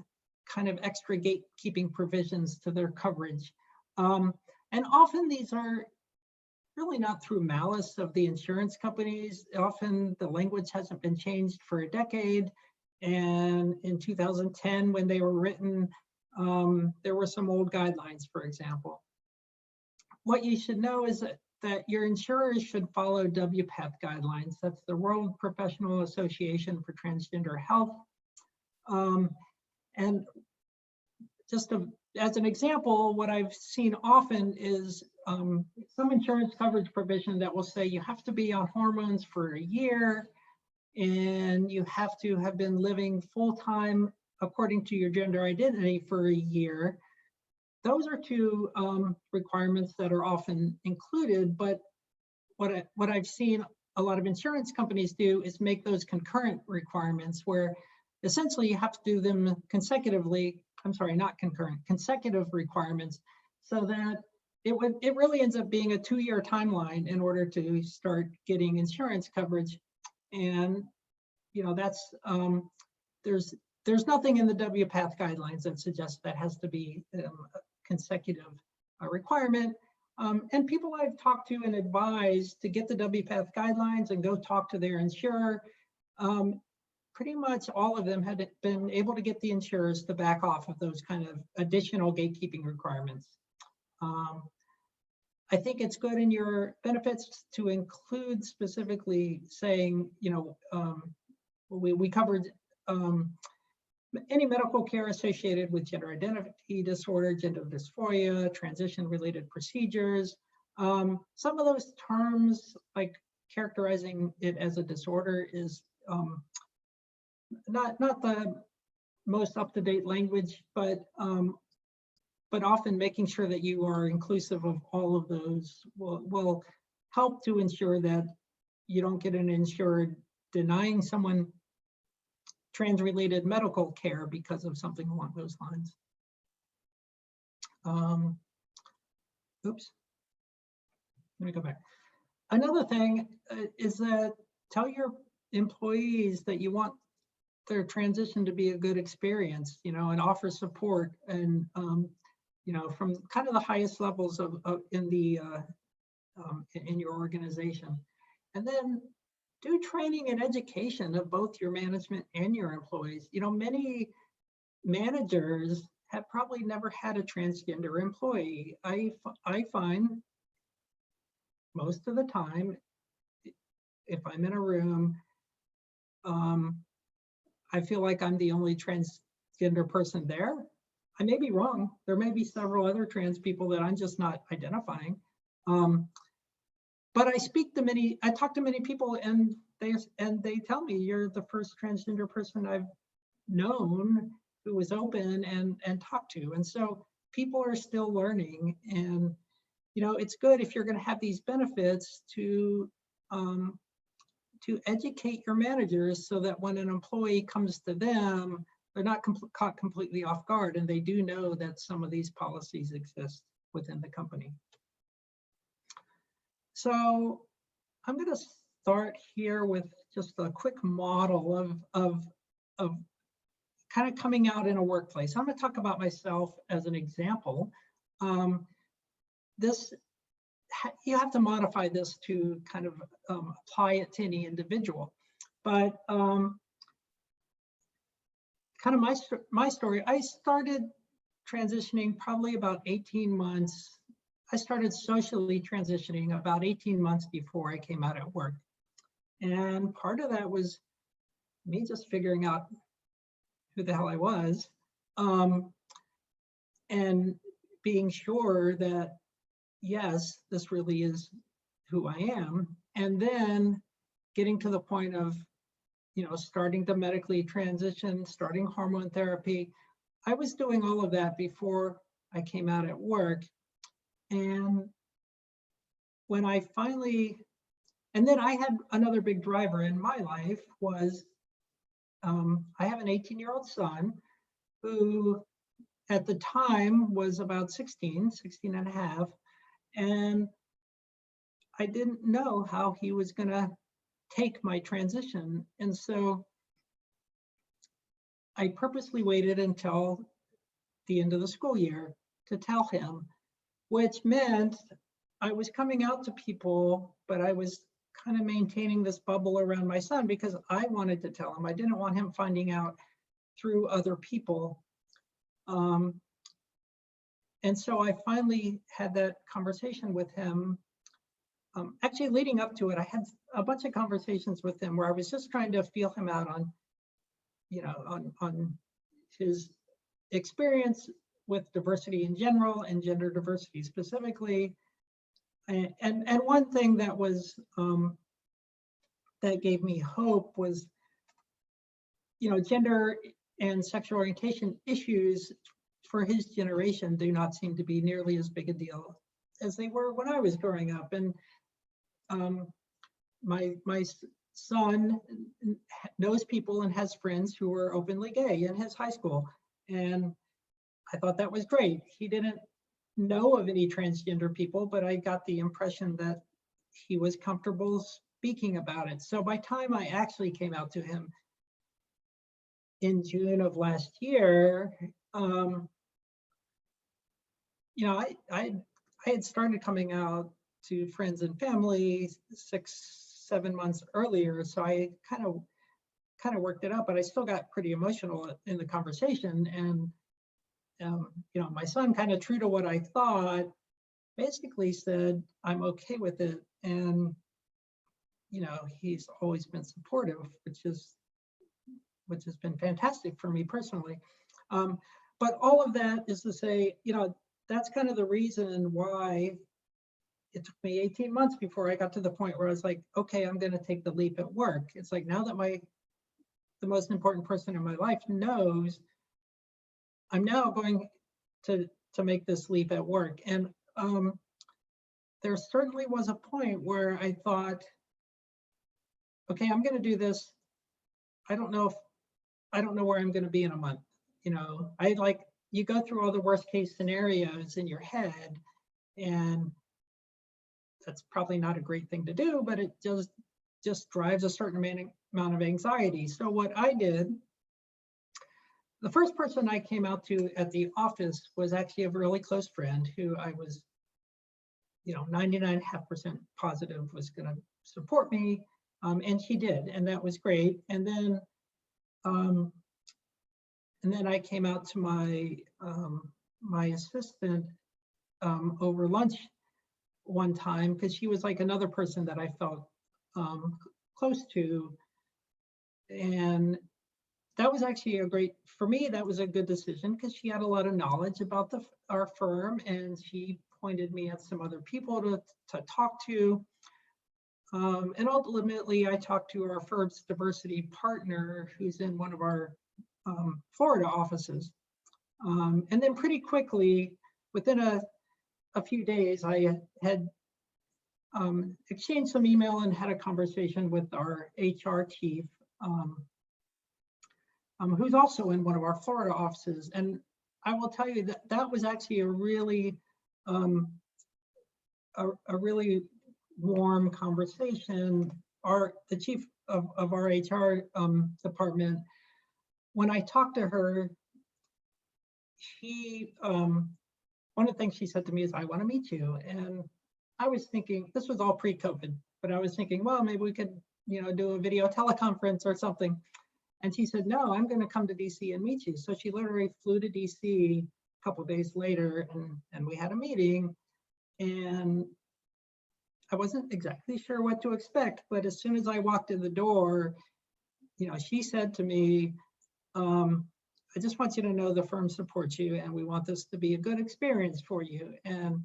kind of extra gatekeeping provisions to their coverage. And often these are really not through malice of the insurance companies. Often the language hasn't been changed for a decade. And in 2010, when they were written, there were some old guidelines, for example. What you should know is that your insurers should follow WPATH guidelines. That's the World Professional Association for Transgender Health. And just as an example, what I've seen often is some insurance coverage provision that will say you have to be on hormones for a year, and you have to have been living full-time according to your gender identity for a year. Those are two requirements that are often included, but what I've seen a lot of insurance companies do is make those concurrent requirements, where essentially you have to do them consecutively. I'm sorry, not concurrent, consecutive requirements, so that it really ends up being a 2-year timeline in order to start getting insurance coverage. And that's there's nothing in the WPATH guidelines that suggests that has to be a consecutive requirement. And people I've talked to and advised to get the WPATH guidelines and go talk to their insurer, pretty much all of them had been able to get the insurers to back off of those kind of additional gatekeeping requirements. I think it's good in your benefits to include specifically saying, we covered any medical care associated with gender identity disorder, gender dysphoria, transition-related procedures. Some of those terms, like characterizing it as a disorder, is not the most up-to-date language, but often making sure that you are inclusive of all of those will help to ensure that you don't get an insured denying someone trans-related medical care because of something along those lines. Oops, let me go back. Another thing is that tell your employees that you want their transition to be a good experience, and offer support, and from kind of the highest levels in your organization. And then do training and education of both your management and your employees. Many managers have probably never had a transgender employee. I find most of the time, if I'm in a room, I feel like I'm the only transgender person there. I may be wrong. There may be several other trans people that I'm just not identifying. But I talk to many people, and they tell me, you're the first transgender person I've known who was open and talked to. And so people are still learning, and it's good if you're going to have these benefits to educate your managers, so that when an employee comes to them, they're not caught completely off guard, and they do know that some of these policies exist within the company. So I'm going to start here with just a quick model of kind of coming out in a workplace. I'm going to talk about myself as an example. You have to modify this to kind of apply it to any individual. But kind of my story, I started transitioning probably about 18 months. I started socially transitioning about 18 months before I came out at work. And part of that was me just figuring out who the hell I was, and being sure that, yes, this really is who I am. And then getting to the point of, starting to medically transition, starting hormone therapy. I was doing all of that before I came out at work. And when I finally, and then I had another big driver in my life was, I have an 18-year-old son who at the time was about 16 and a half. And I didn't know how he was going to take my transition. And so I purposely waited until the end of the school year to tell him, which meant I was coming out to people, but I was kind of maintaining this bubble around my son because I wanted to tell him. I didn't want him finding out through other people. And so I finally had that conversation with him. Actually, leading up to it, I had a bunch of conversations with him where I was just trying to feel him out on, on his experience with diversity in general and gender diversity specifically. And one thing that was that gave me hope was, gender and sexual orientation issues for his generation do not seem to be nearly as big a deal as they were when I was growing up. And my son knows people and has friends who are openly gay in his high school. And I thought that was great. He didn't know of any transgender people, but I got the impression that he was comfortable speaking about it. So by the time I actually came out to him in June of last year, I had started coming out to friends and family 6-7 months earlier, so I kind of worked it out, but I still got pretty emotional in the conversation. And my son, kind of true to what I thought, basically said, I'm okay with it. And he's always been supportive, which has been fantastic for me personally. But all of that is to say, that's kind of the reason why it took me 18 months before I got to the point where I was like, okay, I'm going to take the leap at work. It's like, now that the most important person in my life knows, I'm now going to make this leap at work. And there certainly was a point where I thought, okay, I'm going to do this. I don't know where I'm going to be in a month. You go through all the worst case scenarios in your head, and that's probably not a great thing to do, but it just drives a certain amount of anxiety. So what I did, the first person I came out to at the office was actually a really close friend who I was, 99.5% positive was going to support me, and she did, and that was great. And then I came out to my assistant over lunch one time, because she was like another person that I felt close to. And that was actually for me, that was a good decision, because she had a lot of knowledge about our firm, and she pointed me at some other people to talk to. And ultimately, I talked to our firm's diversity partner, who's in one of our Florida offices. And then pretty quickly, within a few days, I had exchanged some email and had a conversation with our HR chief, who's also in one of our Florida offices. And I will tell you that was actually a really warm conversation. The chief of our HR department, when I talked to her, one of the things she said to me is, I want to meet you. And I was thinking, this was all pre-COVID, but I was thinking, well, maybe we could, do a video teleconference or something. And she said, no, I'm going to come to DC and meet you. So she literally flew to DC a couple of days later, and we had a meeting. And I wasn't exactly sure what to expect, but as soon as I walked in the door, she said to me, I just want you to know the firm supports you, and we want this to be a good experience for you. And,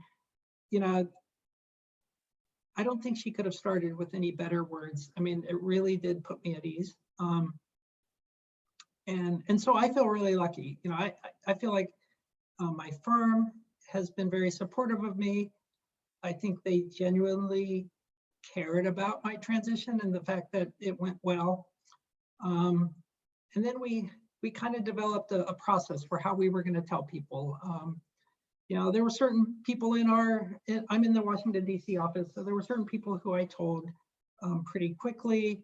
I don't think she could have started with any better words. I mean, it really did put me at ease. And so I feel really lucky. I feel like my firm has been very supportive of me. I think they genuinely cared about my transition and the fact that it went well. And then we kind of developed a process for how we were going to tell people. There were certain people I'm in the Washington, D.C. office, so there were certain people who I told pretty quickly.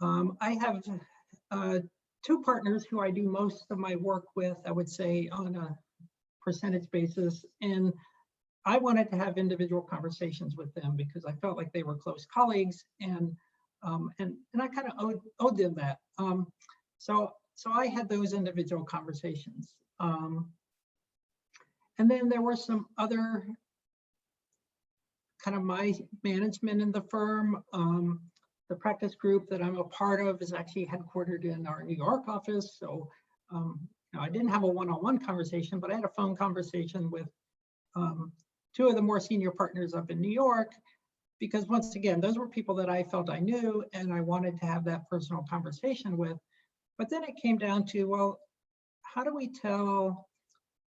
I have 2 partners who I do most of my work with, I would say, on a percentage basis. And I wanted to have individual conversations with them because I felt like they were close colleagues, and I kind of owed them that. So I had those individual conversations. And then there were some other kind of my management in the firm. The practice group that I'm a part of is actually headquartered in our New York office. So I didn't have a one-on-one conversation, but I had a phone conversation with 2 of the more senior partners up in New York, because once again, those were people that I felt I knew and I wanted to have that personal conversation with. But then it came down to, well, how do we tell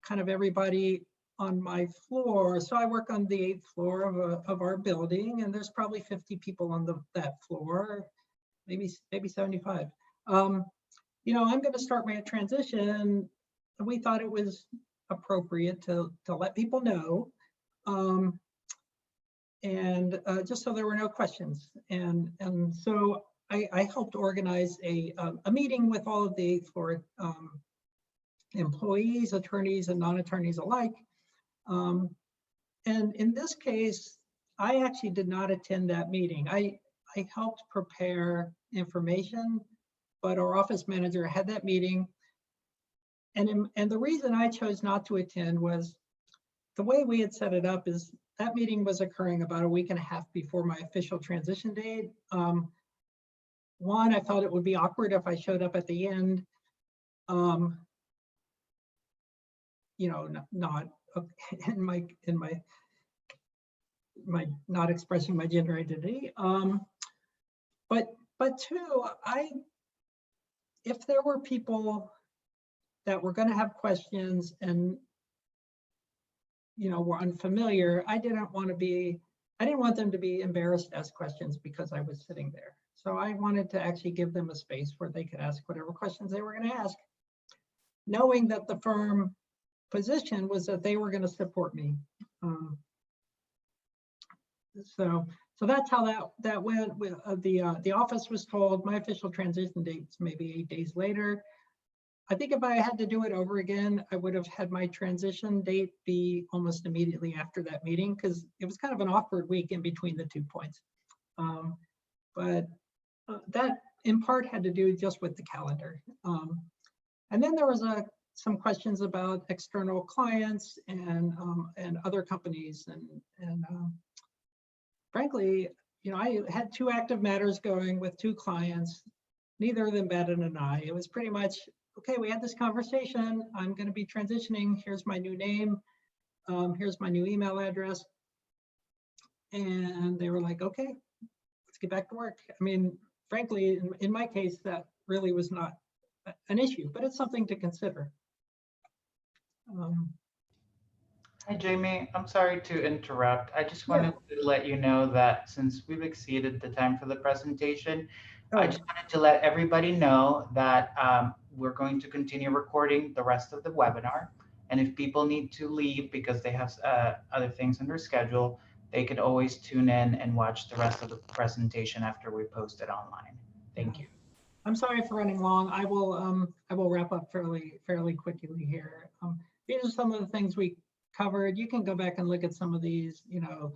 kind of everybody on my floor? So I work on the 8th floor of our building, and there's probably 50 people on that floor, maybe 75. You know, I'm going to start my transition, and we thought it was appropriate to let people know, and just so there were no questions. And so I helped organize a meeting with all of the 8th floor employees, attorneys, and non-attorneys alike. And in this case, I actually did not attend that meeting. I helped prepare information, but our office manager had that meeting. And the reason I chose not to attend was the way we had set it up is that meeting was occurring about a week and a half before my official transition date. One, I felt it would be awkward if I showed up at the end, you know, not in my not expressing my gender identity. But two, if there were people that were going to have questions and, you know, were unfamiliar, I didn't want them to be embarrassed to ask questions because I was sitting there. So I wanted to actually give them a space where they could ask whatever questions they were going to ask, knowing that the firm position was that they were going to support me. So that's how that went. The office was told my official transition date's maybe 8 days later. I think if I had to do it over again, I would have had my transition date be almost immediately after that meeting, because it was kind of an awkward week in between the 2 points. But that in part had to do just with the calendar. And then there was some questions about external clients and other companies, and frankly, you know, I had 2 active matters going with 2 clients. Neither of them batted an eye. It was pretty much, okay, we had this conversation. I'm going to be transitioning. Here's my new name. Here's my new email address. And they were like, okay, let's get back to work. I mean, frankly, in my case, that really was not an issue, but it's something to consider. Hi, Jamie. I'm sorry to interrupt. I just wanted to let you know that since we've exceeded the time for the presentation, I just wanted to let everybody know that we're going to continue recording the rest of the webinar. And if people need to leave because they have other things on their schedule, they can always tune in and watch the rest of the presentation after we post it online. Thank you. I'm sorry for running long. I will wrap up fairly quickly here. These are some of the things we covered. You can go back and look at some of these. You know,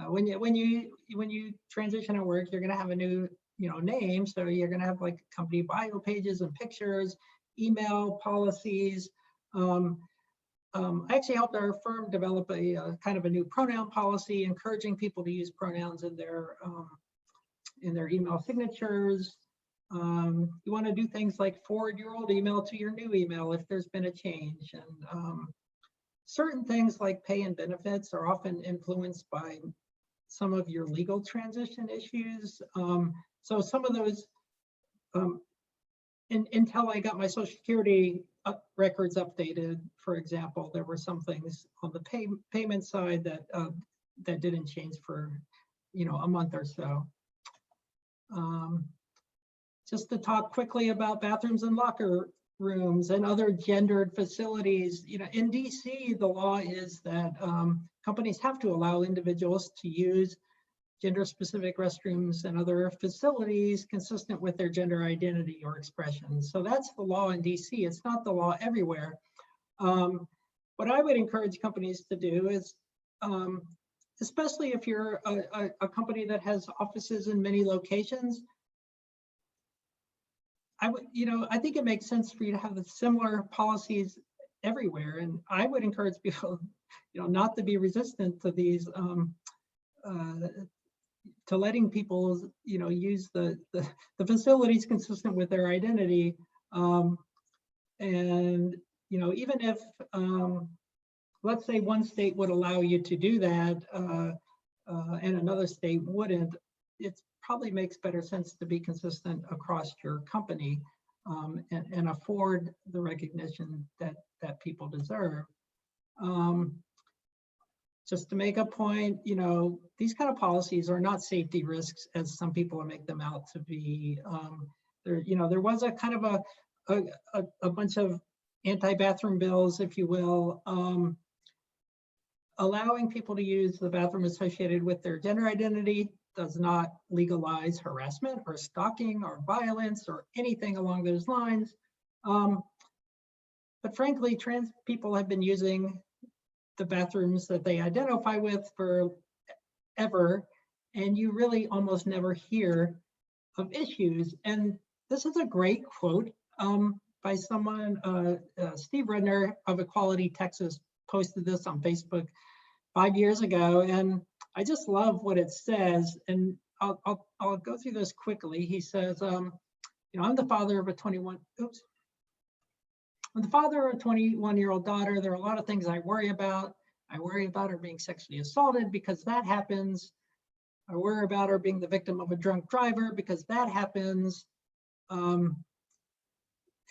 when you transition at work, you're going to have a new, you know, name. So you're going to have like company bio pages and pictures, email policies. I actually helped our firm develop a kind of a new pronoun policy, encouraging people to use pronouns in their email signatures. You want to do things like forward your old email to your new email if there's been a change. And certain things like pay and benefits are often influenced by some of your legal transition issues. So some of those, until I got my Social Security records updated, for example, there were some things on the payment side that didn't change for, you know, a month or so. Just to talk quickly about bathrooms and locker rooms and other gendered facilities. You know, in DC, the law is that companies have to allow individuals to use gender-specific restrooms and other facilities consistent with their gender identity or expression. So that's the law in DC. It's not the law everywhere. What I would encourage companies to do is, especially if you're a company that has offices in many locations, I think it makes sense for you to have the similar policies everywhere. And I would encourage people, you know, not to be resistant to these, to letting people, you know, use the facilities consistent with their identity. And, you know, even if, let's say one state would allow you to do that, and another state wouldn't, it probably makes better sense to be consistent across your company, and afford the recognition that people deserve. Just to make a point, these kind of policies are not safety risks as some people make them out to be. There was a kind of a bunch of anti-bathroom bills, if you will, allowing people to use the bathroom associated with their gender identity does not legalize harassment or stalking or violence or anything along those lines. But frankly, trans people have been using the bathrooms that they identify with forever, and you really almost never hear of issues. And this is a great quote by someone, Steve Redner of Equality Texas posted this on Facebook 5 years ago, and I just love what it says. And I'll go through this quickly. He says, I'm the father of a 21-year-old daughter. There are a lot of things I worry about. I worry about her being sexually assaulted because that happens. I worry about her being the victim of a drunk driver because that happens. And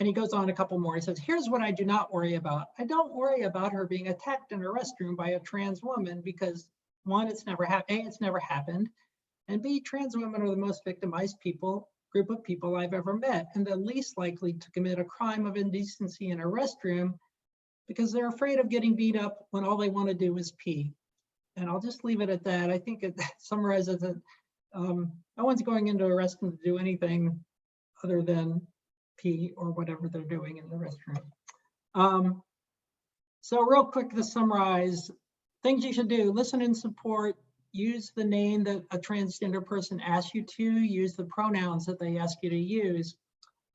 he goes on a couple more. He says, here's what I do not worry about. I don't worry about her being attacked in a restroom by a trans woman because one, it's never happened. And B, trans women are the most victimized group of people I've ever met, and the least likely to commit a crime of indecency in a restroom because they're afraid of getting beat up when all they want to do is pee. And I'll just leave it at that. I think it summarizes it. No one's going into a restroom to do anything other than pee or whatever they're doing in the restroom. So real quick to summarize, things you should do: listen and support, use the name that a transgender person asks you to, use the pronouns that they ask you to use.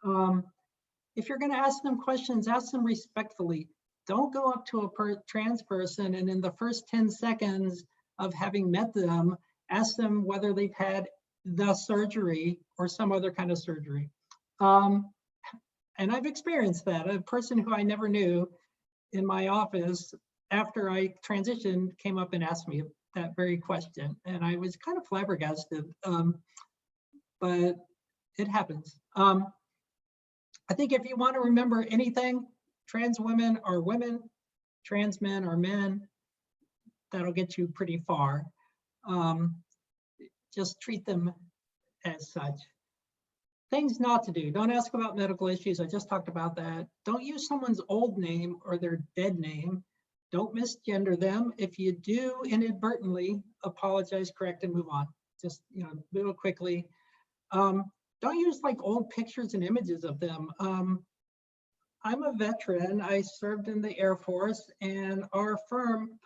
If you're going to ask them questions, ask them respectfully. Don't go up to a trans person and in the first 10 seconds of having met them, ask them whether they've had the surgery or some other kind of surgery. And I've experienced that. A person who I never knew in my office after I transitioned came up and asked me that very question. And I was kind of flabbergasted, but it happens. I think if you want to remember anything, trans women are women, trans men are men. That'll get you pretty far. Just treat them as such. Things not to do: don't ask about medical issues. I just talked about that. Don't use someone's old name or their dead name. Don't misgender them. If you do inadvertently, apologize, correct, and move on. Just, do it quickly. Don't use like old pictures and images of them. I'm a veteran. I served in the Air Force, and our firm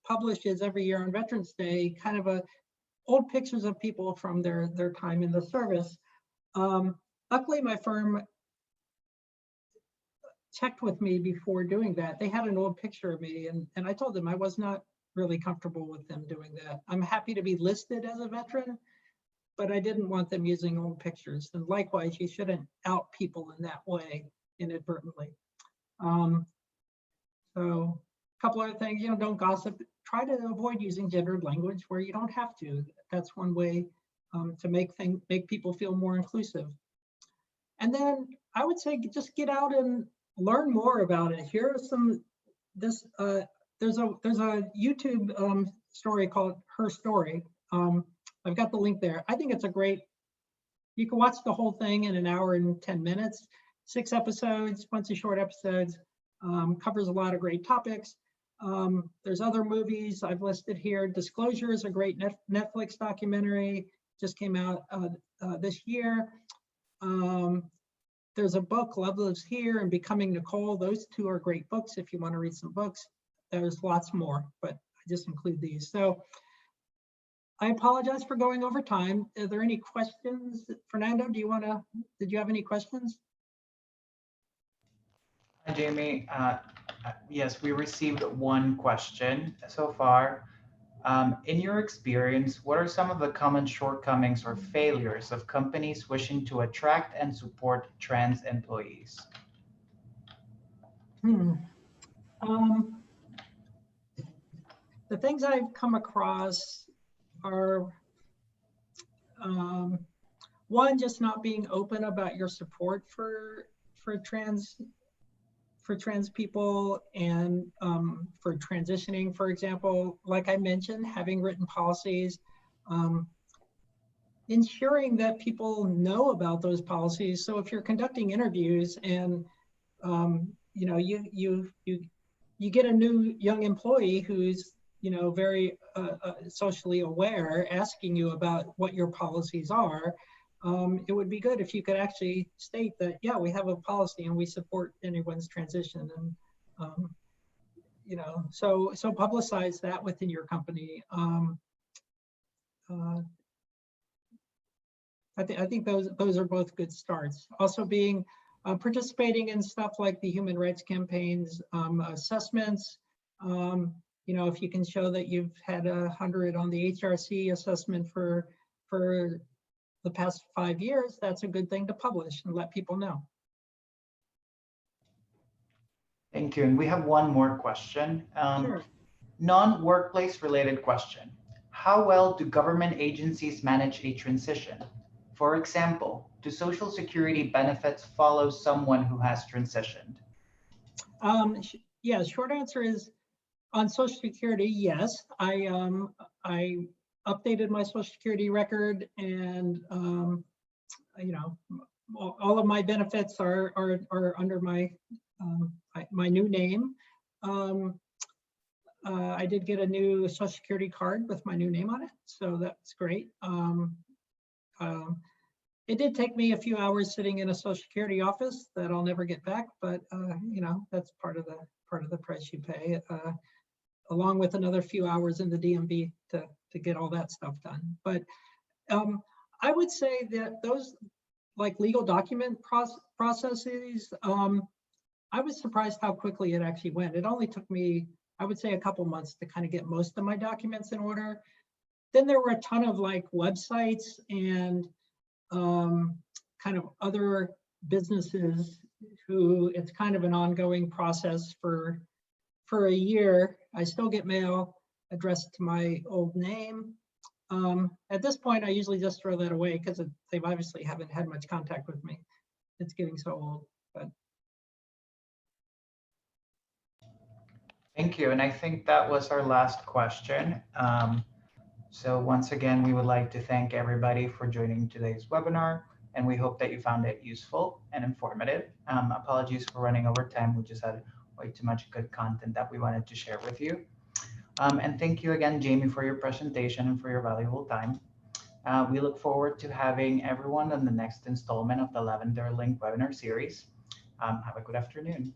publishes every year on Veterans Day kind of old pictures of people from their time in the service. Luckily, my firm checked with me before doing that. They had an old picture of me, and I told them I was not really comfortable with them doing that. I'm happy to be listed as a veteran, but I didn't want them using old pictures. And likewise, you shouldn't out people in that way inadvertently. So a couple other things, don't gossip. Try to avoid using gendered language where you don't have to. That's one way to make people feel more inclusive. And then I would say just get out and learn more about it. Here are there's a YouTube story called Her Story. I've got the link there. I think it's you can watch the whole thing in an hour and 10 minutes, 6 episodes, bunch of short episodes, covers a lot of great topics. There's other movies I've listed here. Disclosure is a great Netflix documentary, just came out this year. There's a book, Love Lives Here and Becoming Nicole. Those two are great books if you want to read some books. There's lots more, but I just include these. So I apologize for going over time. Are there any questions? Fernando, did you have any questions? Hi, Jamie. Yes, we received one question so far. In your experience, what are some of the common shortcomings or failures of companies wishing to attract and support trans employees? The things I've come across are one, just not being open about your support for trans people and for transitioning, for example. Like I mentioned, having written policies, ensuring that people know about those policies. So if you're conducting interviews and you know, you get a new young employee who's, you know, very socially aware, asking you about what your policies are, it would be good if you could actually state that, yeah, we have a policy and we support anyone's transition. And you know, so publicize that within your company. I think those are both good starts. Also being participating in stuff like the human rights campaigns, assessments. You know, if you can show that you've had 100 on the HRC assessment for the past 5 years, that's a good thing to publish and let people know. Thank you. And we have one more question. Sure. Non-workplace related question. How well do government agencies manage a transition? For example, do Social Security benefits follow someone who has transitioned? Yeah, short answer is on Social Security, yes. I updated my Social Security record, and you know, all of my benefits are under my my new name. I did get a new Social Security card with my new name on it, so that's great. It did take me a few hours sitting in a Social Security office that I'll never get back, but you know, that's part of the price you pay, along with another few hours in the DMV to get all that stuff done. But I would say that those like legal document processes, I was surprised how quickly it actually went. It only took me, I would say, a couple months to kind of get most of my documents in order. Then there were a ton of like websites and kind of other businesses who it's kind of an ongoing process for a year. I still get mail addressed to my old name. At this point, I usually just throw that away because they obviously haven't had much contact with me. It's getting so old. But Thank you. And I think that was our last question. So once again, we would like to thank everybody for joining today's webinar, and we hope that you found it useful and informative. Apologies for running over time. We just had way too much good content that we wanted to share with you. And thank you again, Jamie, for your presentation and for your valuable time. We look forward to having everyone on the next installment of the Lavender Link webinar series. Have a good afternoon.